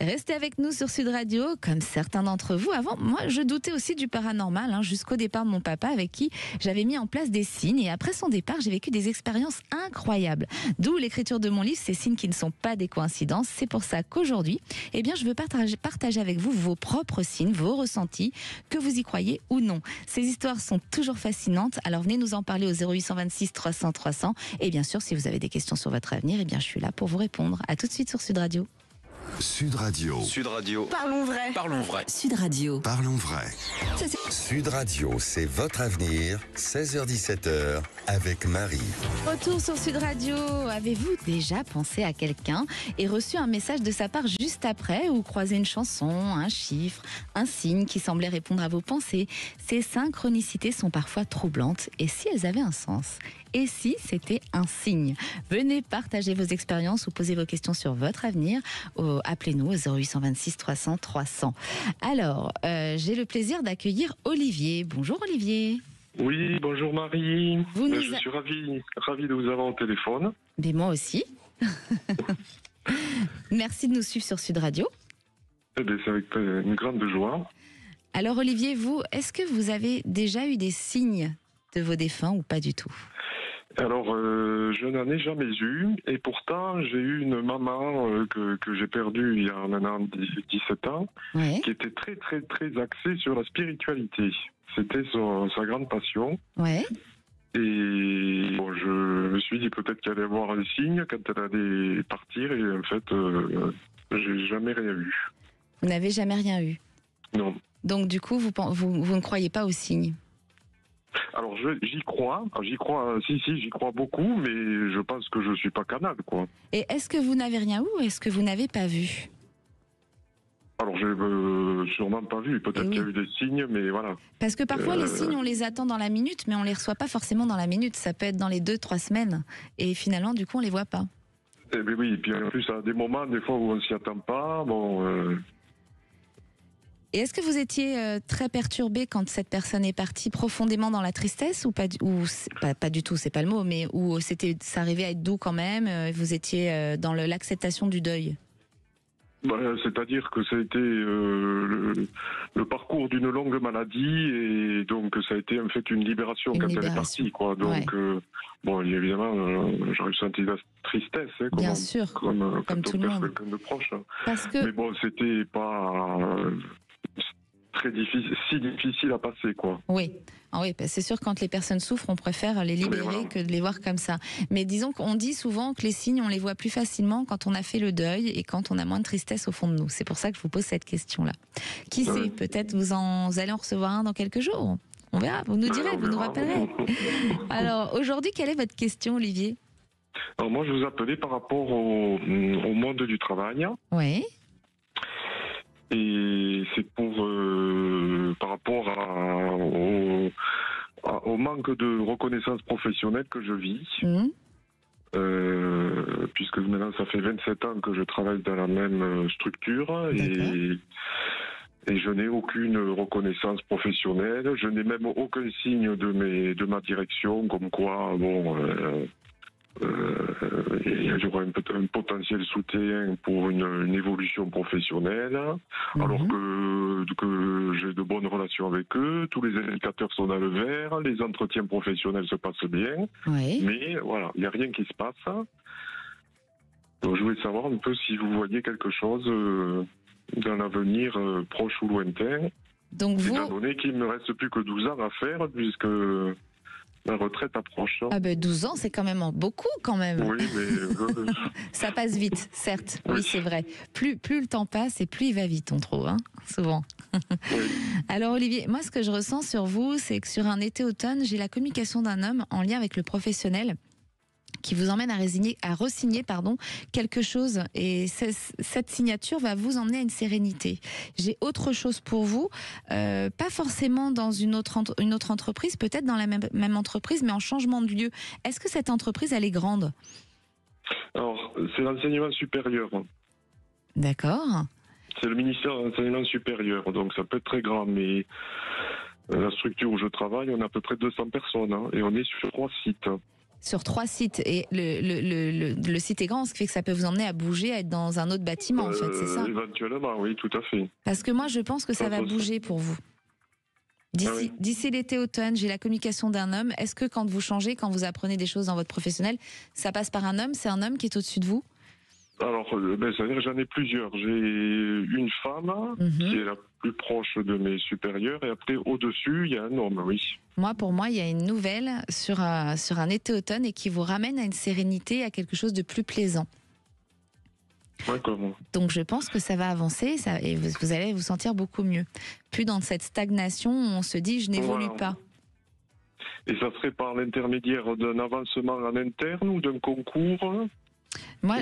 [SPEAKER 2] Restez avec nous sur Sud Radio, comme certains d'entre vous. Avant, moi, je doutais aussi du paranormal, hein, jusqu'au départ de mon papa, avec qui j'avais mis en place des signes. Et après son départ, j'ai vécu des expériences incroyables. D'où l'écriture de mon livre, ces signes qui ne sont pas des coïncidences. C'est pour ça qu'aujourd'hui, je veux partager avec vous vos propres signes, vos ressentis, que vous y croyez ou non. Ces histoires sont toujours fascinantes. Alors venez nous en parler au 0826 300 300. Et bien sûr, si vous avez des questions sur votre avenir, je suis là pour vous répondre. À tout de suite sur Sud Radio.
[SPEAKER 1] Sud Radio.
[SPEAKER 7] Sud Radio.
[SPEAKER 8] Parlons vrai.
[SPEAKER 7] Parlons vrai.
[SPEAKER 8] Sud Radio.
[SPEAKER 1] Parlons vrai. Sud Radio, c'est votre avenir. 16h-17h avec Marie.
[SPEAKER 2] Retour sur Sud Radio. Avez-vous déjà pensé à quelqu'un et reçu un message de sa part juste après, ou croisé une chanson, un chiffre, un signe qui semblait répondre à vos pensées? Ces synchronicités sont parfois troublantes. Et si elles avaient un sens? Et si c'était un signe? Venez partager vos expériences ou poser vos questions sur votre avenir. Appelez-nous au 0826 300 300. Alors, j'ai le plaisir d'accueillir Olivier. Bonjour Olivier.
[SPEAKER 9] Oui, bonjour Marie.
[SPEAKER 2] Je
[SPEAKER 9] suis ravi de vous avoir au téléphone.
[SPEAKER 2] Mais moi aussi. Merci de nous suivre sur Sud Radio.
[SPEAKER 9] Eh bien, c'est avec une grande joie.
[SPEAKER 2] Alors Olivier, vous, est-ce que vous avez déjà eu des signes de vos défunts ou pas du tout?
[SPEAKER 9] Alors, je n'en ai jamais eu, et pourtant, j'ai eu une maman que j'ai perdue il y a maintenant 17 ans,
[SPEAKER 2] Ouais.
[SPEAKER 9] qui était très, très, très axée sur la spiritualité. C'était sa grande passion.
[SPEAKER 2] Ouais.
[SPEAKER 9] Et bon, je me suis dit peut-être qu'elle allait avoir un signe quand elle allait partir, et en fait, j'ai jamais rien eu.
[SPEAKER 2] Vous n'avez jamais rien eu.
[SPEAKER 9] Non.
[SPEAKER 2] Donc du coup, vous ne croyez pas aux signes?
[SPEAKER 9] Alors j'y crois, j'y crois beaucoup, mais je pense que je suis pas canal, quoi.
[SPEAKER 2] Et est-ce que vous n'avez rien eu ou est-ce que vous n'avez pas vu?
[SPEAKER 9] Alors j'ai sûrement pas vu, peut-être qu'il y a eu des signes, mais voilà.
[SPEAKER 2] Parce que parfois les signes, on les attend dans la minute, mais on les reçoit pas forcément dans la minute. Ça peut être dans les 2-3 semaines. Et finalement, du coup, on les voit pas.
[SPEAKER 9] Eh bien oui, et puis en plus, à des moments, des fois où on s'y attend pas, bon...
[SPEAKER 2] Et est-ce que vous étiez très perturbé quand cette personne est partie, profondément dans la tristesse, ou pas, pas du tout, c'est pas le mot, mais où ça arrivait à être doux quand même, vous étiez dans l'acceptation du deuil?
[SPEAKER 9] C'est-à-dire que ça a été le parcours d'une longue maladie, et donc ça a été en fait une libération quand elle est partie, quoi. Donc bon, évidemment, j'ai ressenti la tristesse, hein,
[SPEAKER 2] bien sûr, comme tout le monde,
[SPEAKER 9] quelqu'un de proche.
[SPEAKER 2] Parce que...
[SPEAKER 9] Mais bon, c'était pas très difficile à passer, quoi.
[SPEAKER 2] Oui. Ah oui, c'est sûr, quand les personnes souffrent, on préfère les libérer que de les voir comme ça. Mais disons qu'on dit souvent que les signes, on les voit plus facilement quand on a fait le deuil et quand on a moins de tristesse au fond de nous. C'est pour ça que je vous pose cette question-là. Qui sait, peut-être vous allez en recevoir un dans quelques jours. On verra, vous nous direz, vous nous rappellerez. Alors, aujourd'hui, quelle est votre question, Olivier?
[SPEAKER 9] Alors moi, je vous appelais par rapport au monde du travail.
[SPEAKER 2] Oui.
[SPEAKER 9] Et c'est par rapport au manque de reconnaissance professionnelle que je vis. Puisque maintenant ça fait 27 ans que je travaille dans la même structure, et je n'ai aucune reconnaissance professionnelle. Je n'ai même aucun signe de ma direction, comme quoi il y aura un potentiel soutien pour une évolution professionnelle, alors que j'ai de bonnes relations avec eux, tous les indicateurs sont dans le vert, les entretiens professionnels se passent bien, mais voilà, il n'y a rien qui se passe. Donc je voulais savoir un peu si vous voyez quelque chose dans l'avenir proche ou lointain, étant donné qu'il ne me reste plus que 12 ans à faire, puisque la retraite approche.
[SPEAKER 2] Ah ben 12 ans, c'est quand même beaucoup, quand même.
[SPEAKER 9] Oui, mais...
[SPEAKER 2] Ça passe vite, certes. Oui, c'est vrai. Plus le temps passe et plus il va vite, on trouve, hein, souvent. Alors Olivier, moi ce que je ressens sur vous, c'est que sur un été-automne, j'ai la communication d'un homme en lien avec le professionnel qui vous emmène à re-signer quelque chose, et cette signature va vous emmener à une sérénité. J'ai autre chose pour vous, pas forcément dans une autre entreprise, peut-être dans la même entreprise, mais en changement de lieu. Est-ce que cette entreprise, elle est grande?
[SPEAKER 9] Alors, c'est l'enseignement supérieur.
[SPEAKER 2] D'accord.
[SPEAKER 9] C'est le ministère de l'enseignement supérieur, donc ça peut être très grand, mais la structure où je travaille, on a à peu près 200 personnes, hein, et on est sur 3 sites. Sur 3 sites, et le site est grand, ce qui fait que ça peut vous emmener à bouger, à être dans un autre bâtiment, en fait, c'est ça? Éventuellement, oui, tout à fait. Parce que moi, je pense que ça va bouger pour vous. D'ici l'été-automne, j'ai la communication d'un homme. Est-ce que quand vous changez, quand vous apprenez des choses dans votre professionnel, ça passe par un homme? C'est un homme qui est au-dessus de vous? Alors, c'est-à-dire que j'en ai plusieurs. J'ai une femme qui est la plus proche de mes supérieurs, et après, au-dessus, il y a un homme, oui. Pour moi, il y a une nouvelle sur un été-automne et qui vous ramène à une sérénité, à quelque chose de plus plaisant. D'accord.
[SPEAKER 2] Donc je pense que ça va avancer et vous allez vous sentir beaucoup mieux. Plus dans cette stagnation où on se dit je n'évolue pas.
[SPEAKER 9] Et ça serait par l'intermédiaire d'un avancement en interne ou d'un concours?
[SPEAKER 2] Moi,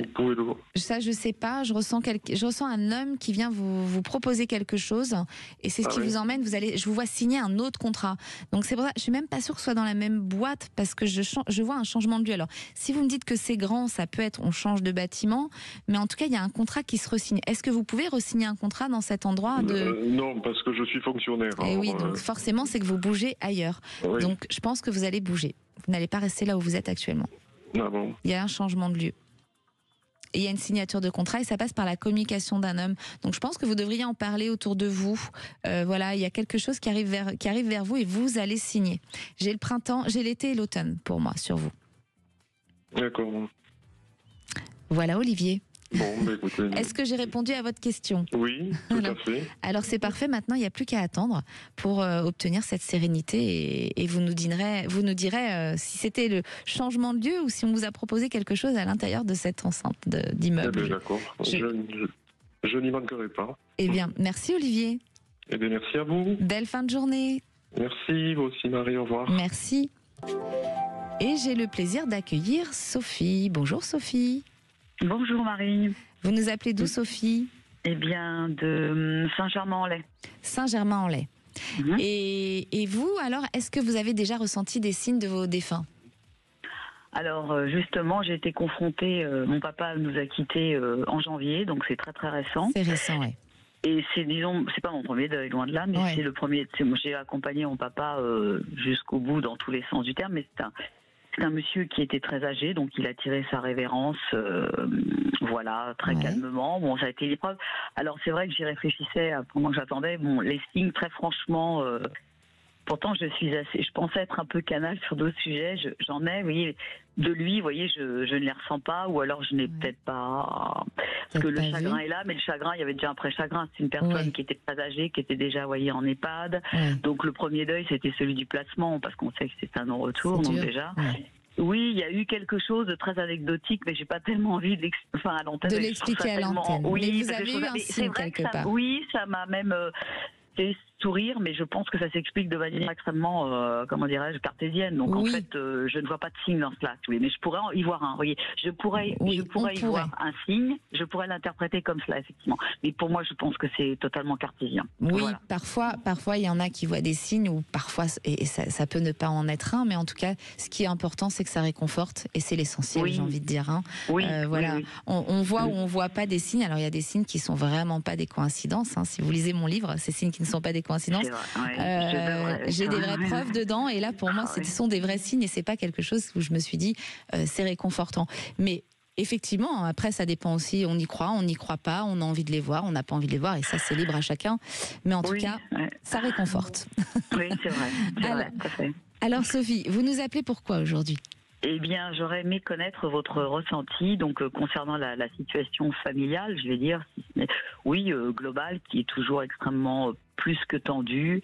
[SPEAKER 2] ça je sais pas, je ressens un homme qui vient vous proposer quelque chose et c'est ce qui vous emmène, je vous vois signer un autre contrat. Donc c'est pour ça, je suis même pas sûre que ce soit dans la même boîte parce que je vois un changement de lieu. Alors si vous me dites que c'est grand, ça peut être on change de bâtiment, mais en tout cas il y a un contrat qui se resigne. Est-ce que vous pouvez resigner un contrat dans cet endroit
[SPEAKER 9] Non, parce que je suis fonctionnaire.
[SPEAKER 2] Et oui, donc forcément c'est que vous bougez ailleurs. Oui. Donc je pense que vous allez bouger. Vous n'allez pas rester là où vous êtes actuellement.
[SPEAKER 9] Ah bon.
[SPEAKER 2] Il y a un changement de lieu. Et il y a une signature de contrat et ça passe par la communication d'un homme. Donc je pense que vous devriez en parler autour de vous. Voilà, il y a quelque chose qui arrive vers vous et vous allez signer. J'ai le printemps, j'ai l'été et l'automne pour moi sur vous.
[SPEAKER 9] D'accord.
[SPEAKER 2] Voilà Olivier.
[SPEAKER 9] Bon, écoutez.
[SPEAKER 2] Est-ce que j'ai répondu à votre question?
[SPEAKER 9] Oui, tout à fait.
[SPEAKER 2] Alors c'est parfait, maintenant il n'y a plus qu'à attendre pour obtenir cette sérénité et vous nous direz si c'était le changement de lieu ou si on vous a proposé quelque chose à l'intérieur de cette enceinte d'immeuble.
[SPEAKER 9] Eh bien, d'accord, je n'y manquerai pas.
[SPEAKER 2] Eh bien, merci Olivier.
[SPEAKER 9] Eh bien, merci à vous.
[SPEAKER 2] Belle fin de journée.
[SPEAKER 9] Merci, vous aussi Marie, au revoir.
[SPEAKER 2] Merci. Et j'ai le plaisir d'accueillir Sophie. Bonjour Sophie.
[SPEAKER 7] Bonjour Marie.
[SPEAKER 2] Vous nous appelez d'où Sophie?
[SPEAKER 7] Eh bien de Saint-Germain-en-Laye.
[SPEAKER 2] Saint-Germain-en-Laye. Et vous alors, est-ce que vous avez déjà ressenti des signes de vos défunts?
[SPEAKER 7] Alors justement, j'ai été confrontée, mon papa nous a quittés en janvier, donc c'est très très récent.
[SPEAKER 2] C'est récent, oui.
[SPEAKER 7] Et c'est pas mon premier deuil, loin de là, mais c'est le premier. J'ai accompagné mon papa jusqu'au bout dans tous les sens du terme, mais c'est un monsieur qui était très âgé, donc il a tiré sa révérence, voilà, très calmement. Bon, ça a été l'épreuve. Alors c'est vrai que j'y réfléchissais pendant que j'attendais. Bon, les signes, très franchement, pourtant je pensais être un peu canal sur d'autres sujets. J'en ai, vous voyez, de lui, vous voyez, je ne les ressens pas, ou alors je n'ai peut-être pas. Parce que le chagrin est là, mais le chagrin, il y avait déjà un pré-chagrin. C'est une personne qui était très âgée, qui était déjà, voyez, en EHPAD. Donc le premier deuil, c'était celui du placement, parce qu'on sait que c'est un non-retour, donc déjà. Oui, il y a eu quelque chose de très anecdotique, mais j'ai pas tellement envie de
[SPEAKER 2] l'expliquer à l'antenne.
[SPEAKER 7] Oui,
[SPEAKER 2] mais vous avez eu un signe quelque part.
[SPEAKER 7] Oui, ça m'a même fait sourire, mais je pense que ça s'explique de manière extrêmement, comment dirais-je, cartésienne. Donc en fait, je ne vois pas de signe dans cela. Mais je pourrais y voir un. Vous voyez, je pourrais y voir un signe. Je pourrais l'interpréter comme cela, effectivement. Mais pour moi, je pense que c'est totalement cartésien.
[SPEAKER 2] Oui, voilà. Parfois, il y en a qui voient des signes, ou parfois, et ça peut ne pas en être un, mais en tout cas, ce qui est important, c'est que ça réconforte, et c'est l'essentiel, j'ai envie de dire. Hein. Voilà. On voit ou on voit pas des signes. Alors, il y a des signes qui sont vraiment pas des coïncidences. Hein. Si vous lisez mon livre, ces signes qui ne sont pas des coïncidences. J'ai des vraies preuves dedans, et là, pour moi, ce sont des vrais signes, et c'est pas quelque chose où je me suis dit, c'est réconfortant. Mais effectivement, après, ça dépend aussi. On y croit, on n'y croit pas, on a envie de les voir, on n'a pas envie de les voir, et ça, c'est libre à chacun. Mais en tout cas, ça réconforte.
[SPEAKER 7] Oui, c'est vrai. Tout à fait.
[SPEAKER 2] Alors, Sophie, vous nous appelez pourquoi aujourd'hui?
[SPEAKER 7] Eh bien, j'aurais aimé connaître votre ressenti, donc concernant la situation familiale, je vais dire, globale, qui est toujours extrêmement plus que tendue,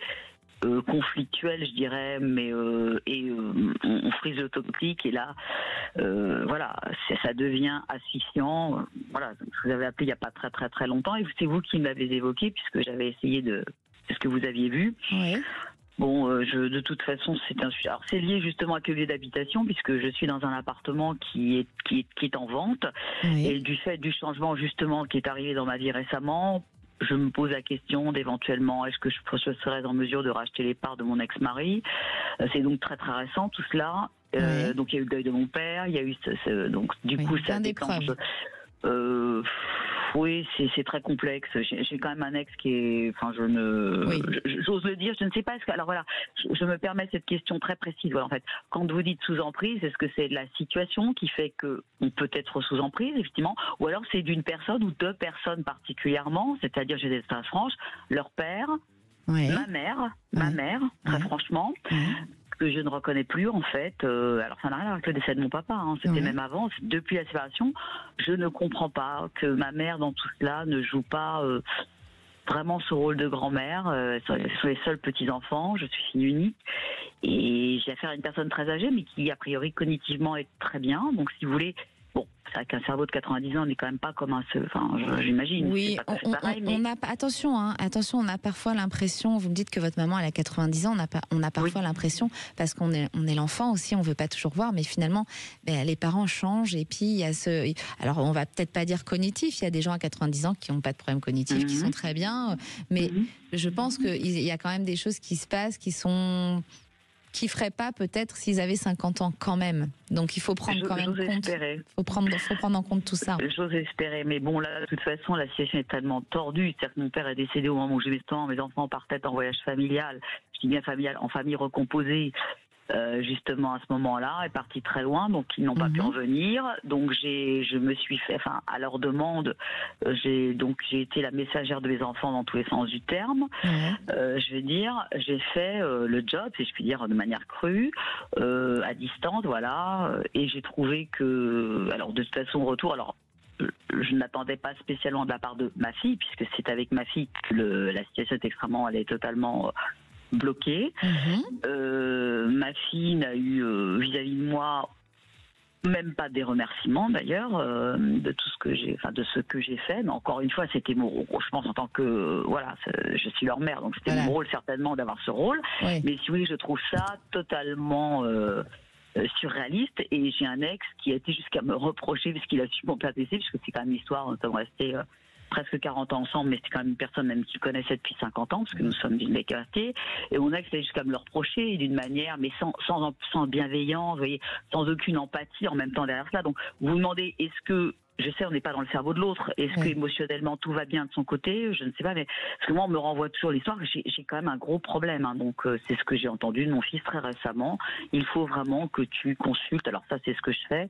[SPEAKER 7] conflictuelle, je dirais, mais on frise le topic, et là, voilà, ça devient asphyxiant. Voilà, je vous avais appelé il n'y a pas très très très longtemps, et c'est vous qui me l'avez évoqué, puisque j'avais essayé c'est ce que vous aviez vu. Oui. Bon, de toute façon, c'est un sujet. Alors, c'est lié justement à quel lieu d'habitation, puisque je suis dans un appartement qui est en vente, et du fait du changement justement qui est arrivé dans ma vie récemment, je me pose la question d'éventuellement, est-ce que je serais en mesure de racheter les parts de mon ex-mari? C'est donc très très récent tout cela. Donc il y a eu le deuil de mon père, il y a eu donc du coup ça déclenche. Oui, c'est très complexe. J'ai quand même un ex qui est, enfin, j'ose le dire, je ne sais pas. Alors voilà, je me permets cette question très précise. Voilà, en fait, quand vous dites sous emprise, est-ce que c'est de la situation qui fait que on peut être sous emprise, effectivement, ou alors c'est d'une personne ou deux personnes particulièrement, c'est-à-dire, j'ai des très franches, leur père, ma mère, très franchement. Que je ne reconnais plus en fait. Alors ça n'a rien avec le décès de mon papa, hein. C'était même avant. Depuis la séparation, je ne comprends pas que ma mère dans tout cela ne joue pas vraiment ce rôle de grand-mère. Ce sont les seuls petits-enfants, je suis fille unique. Et j'ai affaire à une personne très âgée, mais qui a priori cognitivement est très bien. Donc si vous voulez, bon, vrai qu'un cerveau de 90 ans n'est quand même pas comme j'imagine.
[SPEAKER 2] Oui, attention, on a parfois l'impression, vous me dites que votre maman elle a 90 ans, on a parfois l'impression, parce qu'on est l'enfant aussi, on veut pas toujours voir, mais finalement, les parents changent, et puis il y a alors on va peut-être pas dire cognitif, il y a des gens à 90 ans qui n'ont pas de problème cognitif, qui sont très bien, mais je pense qu'il y a quand même des choses qui se passent, qui feraient pas peut-être s'ils avaient 50 ans quand même. Donc il faut prendre quand même compte. Faut prendre en compte tout ça.
[SPEAKER 7] J'ose espérer, mais bon là, de toute façon, la situation est tellement tordue. C'est-à-dire que mon père est décédé au moment où j'ai 8 ans, mes enfants partaient en voyage familial. Je dis bien familial, en famille recomposée. Justement à ce moment-là, est parti très loin, donc ils n'ont pas pu en venir. Donc je me suis fait, à leur demande, j'ai été la messagère de mes enfants dans tous les sens du terme. Je veux dire, j'ai fait le job, si je puis dire de manière crue, à distance, voilà. Et j'ai trouvé que, alors de toute façon, retour, alors. Je n'attendais pas spécialement de la part de ma fille, puisque c'est avec ma fille que la situation est extrêmement, elle est totalement bloquée. Ma fille n'a eu vis-à-vis de moi même pas des remerciements d'ailleurs de tout ce que j'ai fait, mais encore une fois c'était mon rôle, je pense, en tant que je suis leur mère, donc c'était mon rôle certainement d'avoir ce rôle, mais si oui, je trouve ça totalement surréaliste, et j'ai un ex qui a été jusqu'à me reprocher, puisqu'il a su mon plat PC, puisque c'est quand même l'histoire, nous sommes restés presque 40 ans ensemble, mais c'est quand même une personne même qui connaissait depuis 50 ans, parce que nous sommes d'une quartier, et mon ex allait jusqu'à me le reprocher d'une manière, mais sans bienveillance, vous voyez, sans aucune empathie en même temps derrière cela. Donc vous vous demandez, est-ce que, je sais, on n'est pas dans le cerveau de l'autre, est-ce que émotionnellement tout va bien de son côté, je ne sais pas, mais parce que moi on me renvoie toujours l'histoire, j'ai quand même un gros problème, donc c'est ce que j'ai entendu de mon fils très récemment, il faut vraiment que tu consultes. Alors ça c'est ce que je fais,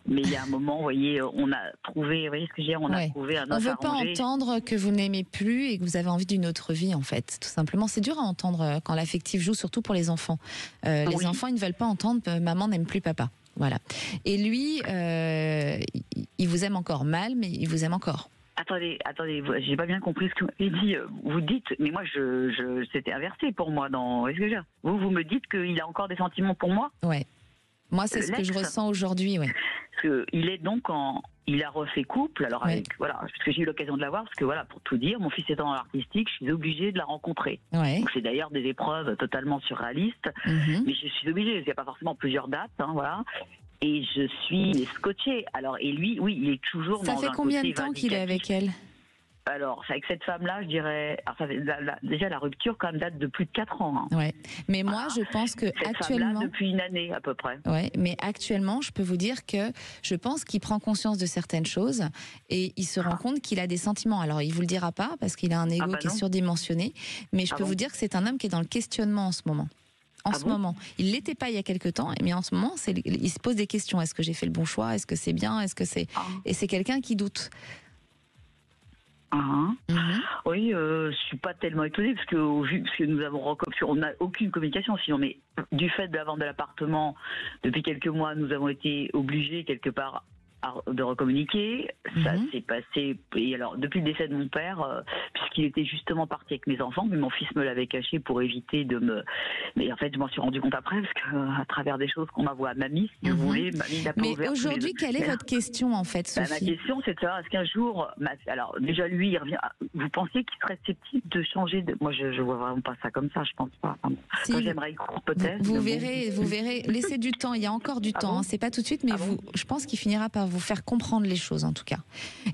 [SPEAKER 7] mais il y a un moment, vous voyez, on a trouvé, vous voyez ce que je veux dire, on a trouvé un autre.
[SPEAKER 2] On ne veut pas entendre que vous n'aimez plus et que vous avez envie d'une autre vie, en fait, tout simplement. C'est dur à entendre quand l'affectif joue, surtout pour les enfants. Les enfants, ils ne veulent pas entendre maman n'aime plus papa. Voilà. Et lui, il vous aime encore mal, mais il vous aime encore.
[SPEAKER 7] Attendez, j'ai pas bien compris ce que vous m'avez dit. Vous dites, mais moi, c'était inversé pour moi. Vous me dites qu'il a encore des sentiments pour moi.
[SPEAKER 2] Ouais. Moi, c'est ce que je ressens aujourd'hui, oui.
[SPEAKER 7] Parce qu'il est donc il a refait couple, alors parce que j'ai eu l'occasion de la voir, parce que pour tout dire, mon fils étant dans l'artistique, je suis obligée de la rencontrer. Donc c'est d'ailleurs des épreuves totalement surréalistes, mais je suis obligée, il n'y a pas forcément plusieurs dates, et je suis scotchée. Alors, et lui, oui, il est toujours dans un côté.
[SPEAKER 2] Ça fait combien de temps qu'il est avec elle ?
[SPEAKER 7] Alors, avec cette femme-là, je dirais, déjà la rupture quand même date de plus de 4 ans.
[SPEAKER 2] Ouais. Mais moi, je pense que
[SPEAKER 7] cette
[SPEAKER 2] actuellement,
[SPEAKER 7] depuis une année à peu près.
[SPEAKER 2] Ouais. Mais actuellement, je peux vous dire que je pense qu'il prend conscience de certaines choses et il se rend compte qu'il a des sentiments. Alors, il vous le dira pas parce qu'il a un ego qui est surdimensionné. Mais je peux vous dire que c'est un homme qui est dans le questionnement en ce moment. En ce moment, il l'était pas il y a quelque temps, mais en ce moment, il se pose des questions. Est-ce que j'ai fait le bon choix ? Est-ce que c'est bien ? Et c'est quelqu'un qui doute.
[SPEAKER 7] Oui, je suis pas tellement étonnée parce que nous avons on n'a aucune communication sinon, mais du fait de la vente de l'appartement depuis quelques mois, nous avons été obligés quelque part de recommuniquer. Ça s'est passé, et alors depuis le décès de mon père, puisqu'il était justement parti avec mes enfants, mais mon fils me l'avait caché pour éviter de me. Mais en fait, je m'en suis rendu compte après, parce qu'à travers des choses qu'on m'avoue à mamie, si vous voulez, mamie n'a pas ouvert.
[SPEAKER 2] Mais aujourd'hui, quelle est votre question en fait, Sophie ?
[SPEAKER 7] Ma question, c'est de savoir, est-ce qu'un jour, alors déjà lui, il revient. Vous pensez qu'il serait susceptible de changer de. Moi, je vois vraiment pas ça comme ça. Je pense pas.
[SPEAKER 2] Si,
[SPEAKER 7] j'aimerais y croire peut-être.
[SPEAKER 2] Vous verrez. Laissez du temps. Il y a encore du temps. C'est pas tout de suite, mais je pense qu'il finira par vous faire comprendre les choses en tout cas.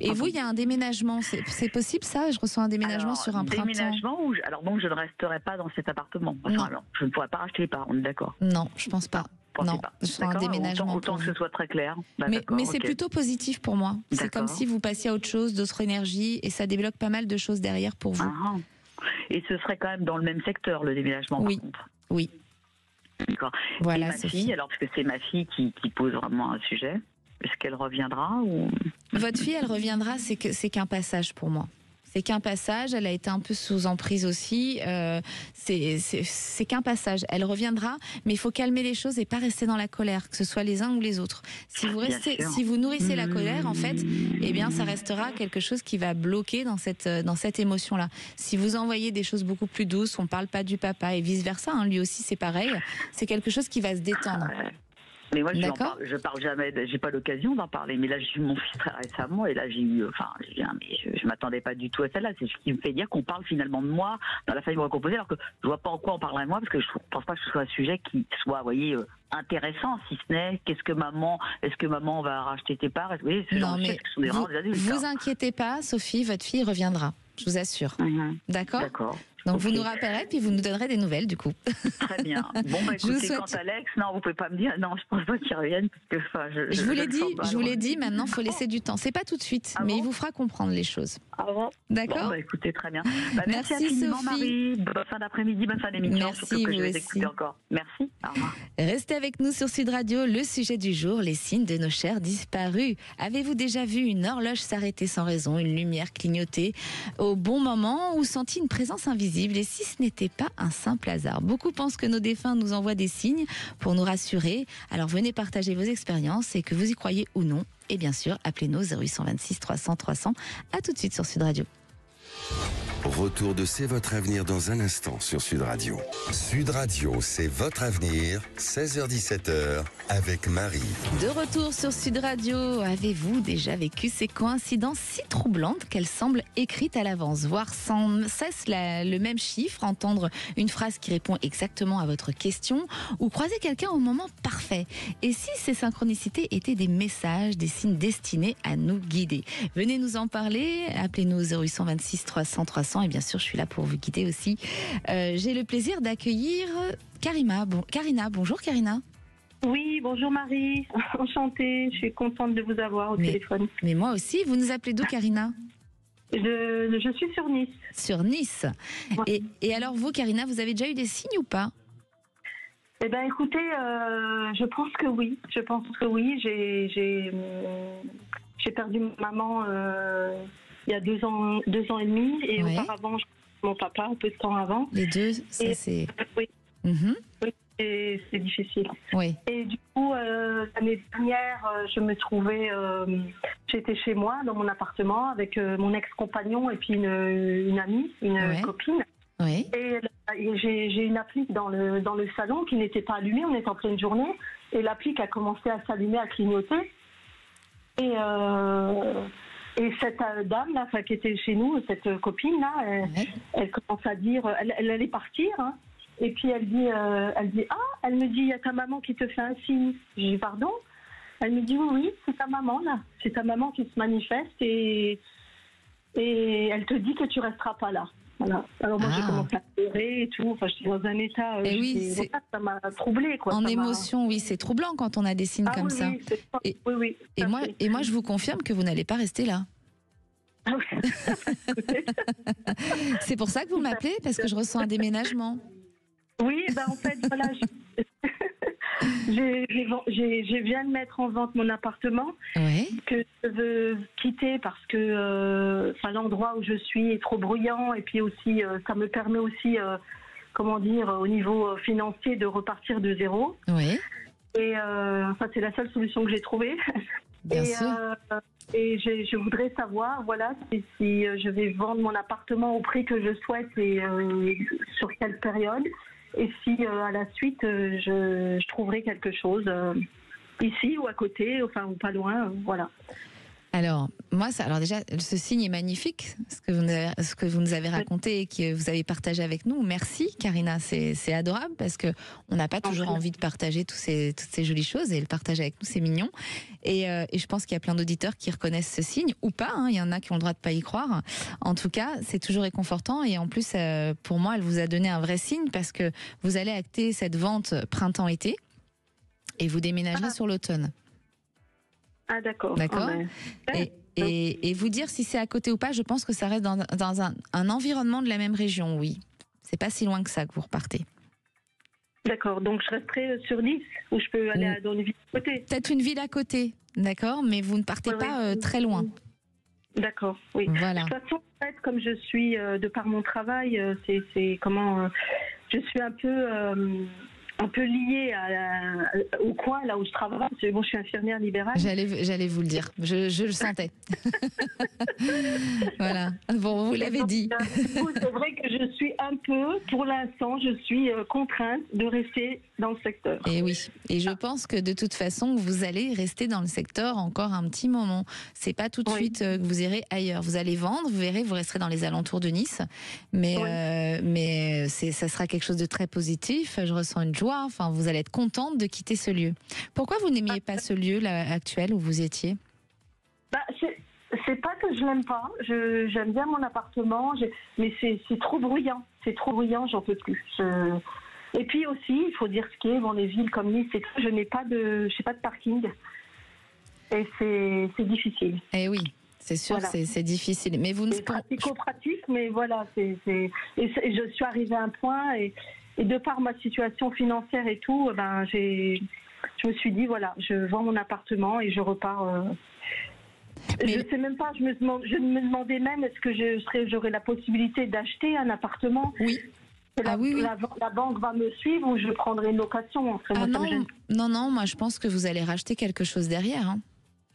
[SPEAKER 2] Et vous, il y a un déménagement, c'est possible ça ? Je reçois un déménagement sur un printemps.
[SPEAKER 7] Déménagement alors donc je ne resterai pas dans cet appartement. Alors, je ne pourrais pas racheter les parts, on est d'accord ?
[SPEAKER 2] Non, je pense pas. Non, je un déménagement.
[SPEAKER 7] Autant que ce soit très clair.
[SPEAKER 2] Mais c'est plutôt positif pour moi. C'est comme si vous passiez à autre chose, d'autres énergies, et ça débloque pas mal de choses derrière pour vous.
[SPEAKER 7] Et ce serait quand même dans le même secteur, le déménagement, par contre.
[SPEAKER 2] Oui.
[SPEAKER 7] D'accord.
[SPEAKER 2] Voilà,
[SPEAKER 7] et ma fille, alors, parce que c'est ma fille qui pose vraiment un sujet. Est-ce qu'elle reviendra ou...
[SPEAKER 2] Votre fille, elle reviendra, c'est qu'un passage pour moi. C'est qu'un passage, elle a été un peu sous emprise aussi. C'est qu'un passage. Elle reviendra, mais il faut calmer les choses et pas rester dans la colère, que ce soit les uns ou les autres. Si vous nourrissez la colère, en fait, eh bien, ça restera quelque chose qui va bloquer dans cette émotion-là. Si vous envoyez des choses beaucoup plus douces, on parle pas du papa et vice versa. Lui aussi, c'est pareil. C'est quelque chose qui va se détendre.
[SPEAKER 7] Mais moi, je parle jamais, j'ai pas l'occasion d'en parler. Mais là, j'ai eu mon fils très récemment et là, je m'attendais pas du tout à celle-là. C'est ce qui me fait dire qu'on parle finalement de moi dans la famille recomposée, alors que je vois pas en quoi on parlerait de moi, parce que je pense pas que ce soit un sujet qui soit, vous voyez, intéressant, si ce n'est est-ce que maman va racheter tes parts? Oui,
[SPEAKER 2] non, mais vous inquiétez pas, Sophie, votre fille reviendra. Je vous assure. D'accord. Donc vous nous rappellerez puis vous nous donnerez des nouvelles du coup.
[SPEAKER 7] Très bien. Bon écoutez, quant à Alex, non, vous pouvez pas me dire, non, je pense pas qu'il revienne parce que je
[SPEAKER 2] vous l'ai dit, maintenant faut laisser du temps. C'est pas tout de suite, mais il vous fera comprendre les choses. D'accord.
[SPEAKER 7] Bon, écoutez, très bien. Merci infiniment,
[SPEAKER 2] Sophie.
[SPEAKER 7] Marie. Bonne fin d'après-midi, bonne fin d'émission.
[SPEAKER 2] Merci,
[SPEAKER 7] que je vais écouter encore. Merci. Au revoir.
[SPEAKER 2] Restez avec nous sur Sud Radio. Le sujet du jour, les signes de nos chers disparus. Avez-vous déjà vu une horloge s'arrêter sans raison, une lumière clignoter au bon moment ou senti une présence invisible? Et si ce n'était pas un simple hasard? Beaucoup pensent que nos défunts nous envoient des signes pour nous rassurer. Alors venez partager vos expériences et que vous y croyez ou non. Et bien sûr, appelez-nous 0826 300 300. À tout de suite sur Sud Radio.
[SPEAKER 1] Retour de C'est votre avenir dans un instant sur Sud Radio. Sud Radio, c'est votre avenir, 16h-17h, avec Marie.
[SPEAKER 2] De retour sur Sud Radio, avez-vous déjà vécu ces coïncidences si troublantes qu'elles semblent écrites à l'avance? Voir sans cesse le même chiffre, entendre une phrase qui répond exactement à votre question ou croiser quelqu'un au moment parfait? Et si ces synchronicités étaient des messages, des signes destinés à nous guider? Venez nous en parler, appelez-nous au 0826 300 300. Et bien sûr, je suis là pour vous guider aussi. J'ai le plaisir d'accueillir Karina. Bonjour Karina.
[SPEAKER 8] Oui, bonjour Marie. Enchantée, je suis contente de vous avoir au téléphone.
[SPEAKER 2] Mais moi aussi, vous nous appelez d'où Karina?
[SPEAKER 8] Je suis sur Nice.
[SPEAKER 2] Sur Nice. Ouais. Et alors vous, Karina, vous avez déjà eu des signes ou pas?
[SPEAKER 8] Eh bien écoutez, je pense que oui. J'ai perdu ma maman il y a 2 ans et demi, et auparavant, mon papa, un peu de temps avant.
[SPEAKER 2] Les deux, ça c'est...
[SPEAKER 8] Oui. Oui, c'est difficile.
[SPEAKER 2] Oui.
[SPEAKER 8] Et du coup, l'année dernière, je me trouvais... j'étais chez moi, dans mon appartement, avec mon ex-compagnon et puis une amie, une copine.
[SPEAKER 2] Oui.
[SPEAKER 8] Et j'ai une applique dans le salon qui n'était pas allumée, on était en pleine journée, et l'applique a commencé à s'allumer, à clignoter. Et cette dame là, qui était chez nous, cette copine là, elle commence à dire, elle allait partir, hein, et puis elle dit elle me dit, il y a ta maman qui te fait un signe. Je dis pardon. Elle me dit oui, c'est ta maman là, c'est ta maman qui se manifeste et elle te dit que tu resteras pas là. Voilà. Alors moi j'ai commencé à pleurer et tout. Enfin, j'étais dans un état. Ça m'a troublée quoi.
[SPEAKER 2] En émotion, oui, c'est troublant quand on a des signes comme ça.
[SPEAKER 8] Oui.
[SPEAKER 2] Et moi, je vous confirme que vous n'allez pas rester là. C'est pour ça que vous m'appelez, parce que je ressens un déménagement.
[SPEAKER 8] Oui, en fait, voilà. Je viens de mettre en vente mon appartement que je veux quitter parce que l'endroit où je suis est trop bruyant, et puis aussi ça me permet aussi au niveau financier de repartir de zéro.
[SPEAKER 2] Oui.
[SPEAKER 8] Et c'est la seule solution que j'ai trouvée.
[SPEAKER 2] Bien sûr.
[SPEAKER 8] Et je voudrais savoir si je vais vendre mon appartement au prix que je souhaite et sur quelle période. Et si à la suite je trouverai quelque chose ici ou à côté, ou pas loin, voilà.
[SPEAKER 2] Alors déjà, ce signe est magnifique, ce que vous nous avez raconté et que vous avez partagé avec nous. Merci Karina, c'est adorable, parce que on n'a pas toujours envie de partager toutes ces jolies choses, et le partager avec nous, c'est mignon. Et je pense qu'il y a plein d'auditeurs qui reconnaissent ce signe, ou pas, hein, il y en a qui ont le droit de pas y croire. En tout cas, c'est toujours réconfortant, et en plus, pour moi, elle vous a donné un vrai signe, parce que vous allez acter cette vente printemps-été, et vous déménagerez sur l'automne.
[SPEAKER 8] Ah d'accord.
[SPEAKER 2] D'accord. Et vous dire si c'est à côté ou pas, je pense que ça reste dans un environnement de la même région, oui. C'est pas si loin que ça que vous repartez.
[SPEAKER 8] D'accord, donc je resterai sur Nice, ou je peux aller dans une ville à côté?
[SPEAKER 2] Peut-être une ville à côté, d'accord, mais vous ne partez pas très loin.
[SPEAKER 8] D'accord, oui.
[SPEAKER 2] Voilà.
[SPEAKER 8] De toute façon, en fait, comme je suis, de par mon travail, je suis un peu un peu lié au coin là où je travaille. Parce que bon, je suis infirmière libérale.
[SPEAKER 2] J'allais vous le dire. Je le sentais. Voilà. Bon, vous l'avez dit.
[SPEAKER 8] C'est vrai que je suis un peu, pour l'instant, je suis contrainte de rester dans le secteur.
[SPEAKER 2] Et oui. Et je pense que de toute façon, vous allez rester dans le secteur encore un petit moment. C'est pas tout de suite que vous irez ailleurs. Vous allez vendre, vous verrez, vous resterez dans les alentours de Nice. Mais ça sera quelque chose de très positif. Je ressens une joie. Enfin, vous allez être contente de quitter ce lieu. Pourquoi vous n'aimiez pas ce lieu là, actuel où vous étiez?
[SPEAKER 8] C'est pas que je l'aime pas. J'aime bien mon appartement, mais c'est trop bruyant. C'est trop bruyant, j'en peux plus. Et puis aussi, il faut dire ce qui est, dans les villes comme Nice, c'est que je n'ai pas de parking. Et c'est difficile.
[SPEAKER 2] Eh oui. C'est sûr, voilà. C'est difficile. Mais vous ne...
[SPEAKER 8] C'est pratico-pratique, mais voilà. Et je suis arrivée à un point, et de par ma situation financière et tout, je me suis dit, voilà, je vends mon appartement et je repars. Je ne sais même pas, je me demandais même, est-ce que j'aurais la possibilité d'acheter un appartement?
[SPEAKER 2] Oui.
[SPEAKER 8] Oui. La banque va me suivre ou je prendrai une location?
[SPEAKER 2] Non, moi je pense que vous allez racheter quelque chose derrière. Hein.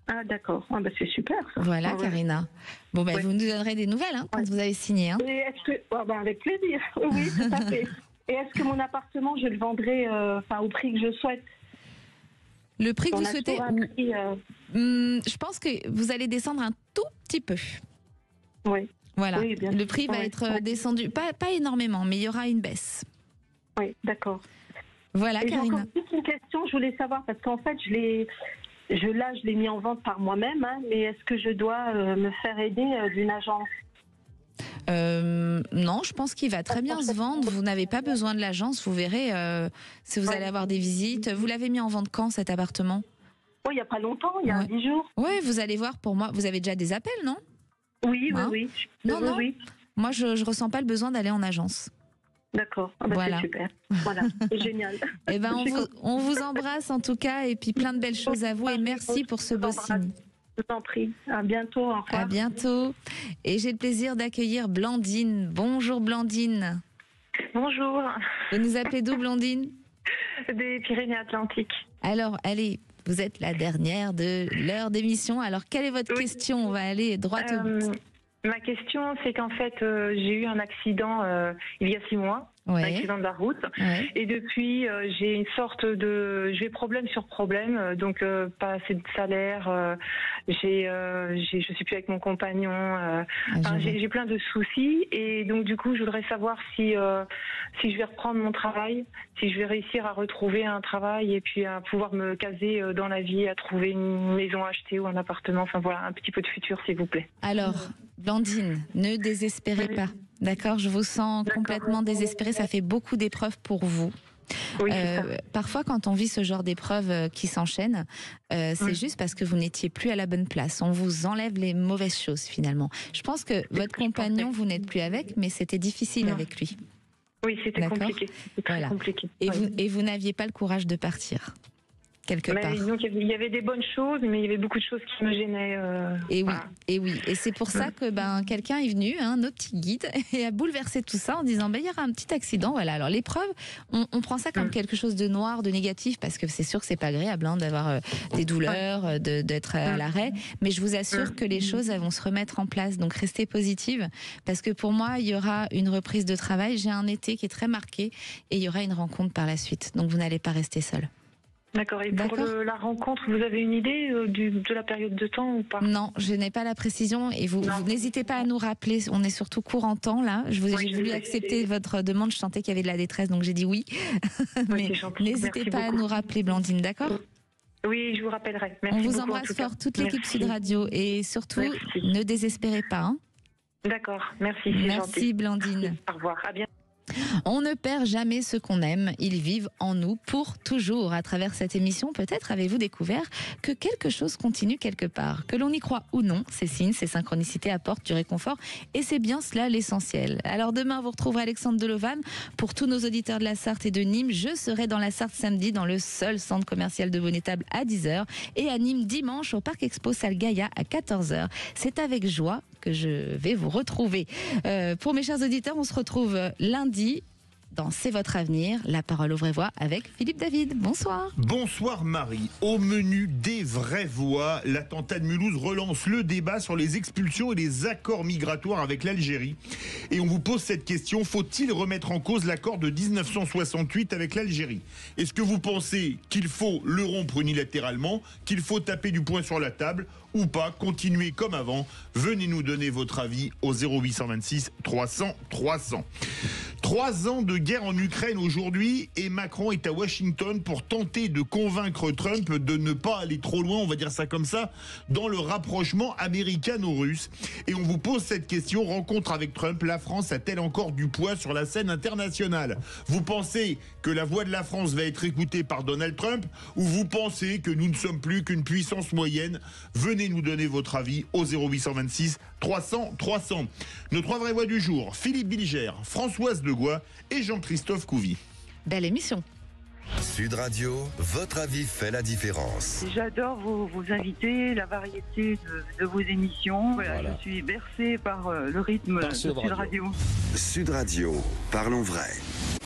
[SPEAKER 8] Ah d'accord, c'est super ça.
[SPEAKER 2] Voilà, Karina. Bon vous nous donnerez des nouvelles quand vous avez signé. Hein.
[SPEAKER 8] Et est-ce que... avec plaisir, oui, tout à fait. Et est-ce que mon appartement, je le vendrai au prix que je souhaite?
[SPEAKER 2] Le prix que vous souhaitez je pense que vous allez descendre un tout petit peu.
[SPEAKER 8] Oui.
[SPEAKER 2] Voilà,
[SPEAKER 8] oui, bien
[SPEAKER 2] le prix va être descendu, pas énormément, mais il y aura une baisse.
[SPEAKER 8] Oui, d'accord.
[SPEAKER 2] Voilà,
[SPEAKER 8] et
[SPEAKER 2] Karina.
[SPEAKER 8] Encore une question, je voulais savoir, parce qu'en fait, je l'ai mis en vente par moi-même, mais est-ce que je dois me faire aider d'une agence?
[SPEAKER 2] Non, je pense qu'il va très bien se vendre. Vous n'avez pas besoin de l'agence, vous verrez si vous allez avoir des visites. Vous l'avez mis en vente quand, cet appartement?
[SPEAKER 8] Il n'y a pas longtemps, il y a 10 jours.
[SPEAKER 2] Oui, vous allez voir, pour moi, vous avez déjà des appels, non?
[SPEAKER 8] Oui.
[SPEAKER 2] Non. Moi, je ne ressens pas le besoin d'aller en agence.
[SPEAKER 8] D'accord,
[SPEAKER 2] voilà.
[SPEAKER 8] C'est super. Voilà, c'est génial.
[SPEAKER 2] Eh ben, on vous embrasse en tout cas, et puis plein de belles choses à vous, et merci pour ce beau signe.
[SPEAKER 8] Je vous en prie. À bientôt. Au revoir.
[SPEAKER 2] À bientôt. Et j'ai le plaisir d'accueillir Blandine. Bonjour Blandine.
[SPEAKER 10] Bonjour.
[SPEAKER 2] Vous nous appelez d'où, Blandine?
[SPEAKER 10] Des Pyrénées-Atlantiques.
[SPEAKER 2] Alors, allez, vous êtes la dernière de l'heure d'émission. Alors, quelle est votre question? On va aller droit au but.
[SPEAKER 10] Ma question, c'est qu'en fait, j'ai eu un accident il y a 6 mois. Un accident de la route. Et depuis, j'ai une sorte de... J'ai problème sur problème, donc pas assez de salaire, je suis plus avec mon compagnon, j'ai plein de soucis. Et donc du coup, je voudrais savoir si je vais reprendre mon travail, si je vais réussir à retrouver un travail et puis à pouvoir me caser dans la vie, à trouver une maison à acheter ou un appartement. Enfin voilà, un petit peu de futur, s'il vous plaît.
[SPEAKER 2] Alors, Blandine, ne désespérez pas. D'accord, je vous sens complètement désespérée. Ça fait beaucoup d'épreuves pour vous.
[SPEAKER 10] Oui,
[SPEAKER 2] parfois, quand on vit ce genre d'épreuves qui s'enchaînent, c'est juste parce que vous n'étiez plus à la bonne place. On vous enlève les mauvaises choses finalement. Je pense que votre compagnon, vous n'êtes plus avec, mais c'était difficile avec lui.
[SPEAKER 10] Oui, c'était compliqué.
[SPEAKER 2] Voilà.
[SPEAKER 10] Compliqué.
[SPEAKER 2] Et vous n'aviez pas le courage de partir. Quelque part.
[SPEAKER 10] Donc, il y avait des bonnes choses, mais il y avait beaucoup de choses qui me gênaient.
[SPEAKER 2] Et c'est pour ça que quelqu'un est venu, notre petit guide, et a bouleversé tout ça en disant il y aura un petit accident. Voilà. Alors l'épreuve, on prend ça comme quelque chose de noir, de négatif, parce que c'est sûr que c'est pas agréable d'avoir des douleurs, d'être à l'arrêt. Mais je vous assure que les choses vont se remettre en place. Donc restez positive, parce que pour moi, il y aura une reprise de travail. J'ai un été qui est très marqué, et il y aura une rencontre par la suite. Donc vous n'allez pas rester seul.
[SPEAKER 10] D'accord. Et pour la rencontre, vous avez une idée de la période de temps ou pas?
[SPEAKER 2] Non, je n'ai pas la précision. Et vous n'hésitez pas à nous rappeler. On est surtout court temps là. J'ai voulu accepter votre demande. Je sentais qu'il y avait de la détresse, donc j'ai dit oui. Mais n'hésitez pas à nous rappeler, Blandine, d'accord?
[SPEAKER 10] Oui, je vous rappellerai. Merci.
[SPEAKER 2] On vous embrasse fort, toute l'équipe Sud Radio. Et surtout, ne désespérez pas. Hein.
[SPEAKER 10] D'accord, merci.
[SPEAKER 2] Merci, Blandine.
[SPEAKER 10] Au revoir, à bientôt.
[SPEAKER 2] On ne perd jamais ce qu'on aime, ils vivent en nous pour toujours. À travers cette émission, peut-être avez-vous découvert que quelque chose continue quelque part. Que l'on y croit ou non, ces signes, ces synchronicités apportent du réconfort et c'est bien cela l'essentiel. Alors demain, vous retrouverez Alexandre Delevanne. Pour tous nos auditeurs de la Sarthe et de Nîmes, je serai dans la Sarthe samedi dans le seul centre commercial de Bonnetable à 10h et à Nîmes dimanche au Parc Expo Salle Gaïa à 14h. C'est avec joie que je vais vous retrouver. Pour mes chers auditeurs, on se retrouve lundi dans C'est votre avenir. La parole aux vraies voix avec Philippe David. Bonsoir.
[SPEAKER 11] Bonsoir Marie. Au menu des vraies voix, l'attentat de Mulhouse relance le débat sur les expulsions et les accords migratoires avec l'Algérie. Et on vous pose cette question, faut-il remettre en cause l'accord de 1968 avec l'Algérie? Est-ce que vous pensez qu'il faut le rompre unilatéralement, qu'il faut taper du poing sur la table ou pas, continuer comme avant? Venez nous donner votre avis au 0826 300 300. 3 ans de guerre en Ukraine aujourd'hui et Macron est à Washington pour tenter de convaincre Trump de ne pas aller trop loin, on va dire ça comme ça, dans le rapprochement américano-russe. Et on vous pose cette question, rencontre avec Trump, la France a-t-elle encore du poids sur la scène internationale? Vous pensez que la voix de la France va être écoutée par Donald Trump ou vous pensez que nous ne sommes plus qu'une puissance moyenne? Venez nous donner votre avis au 0826 300 300. Nos 3 vraies voix du jour, Philippe Bilger, Françoise Legois et Jean-Christophe Couvi.
[SPEAKER 2] Belle émission.
[SPEAKER 1] Sud Radio, votre avis fait la différence.
[SPEAKER 12] J'adore vos invités, la variété de vos émissions. Voilà. Je suis bercée par le rythme de Sud Radio.
[SPEAKER 1] Sud Radio, parlons vrai.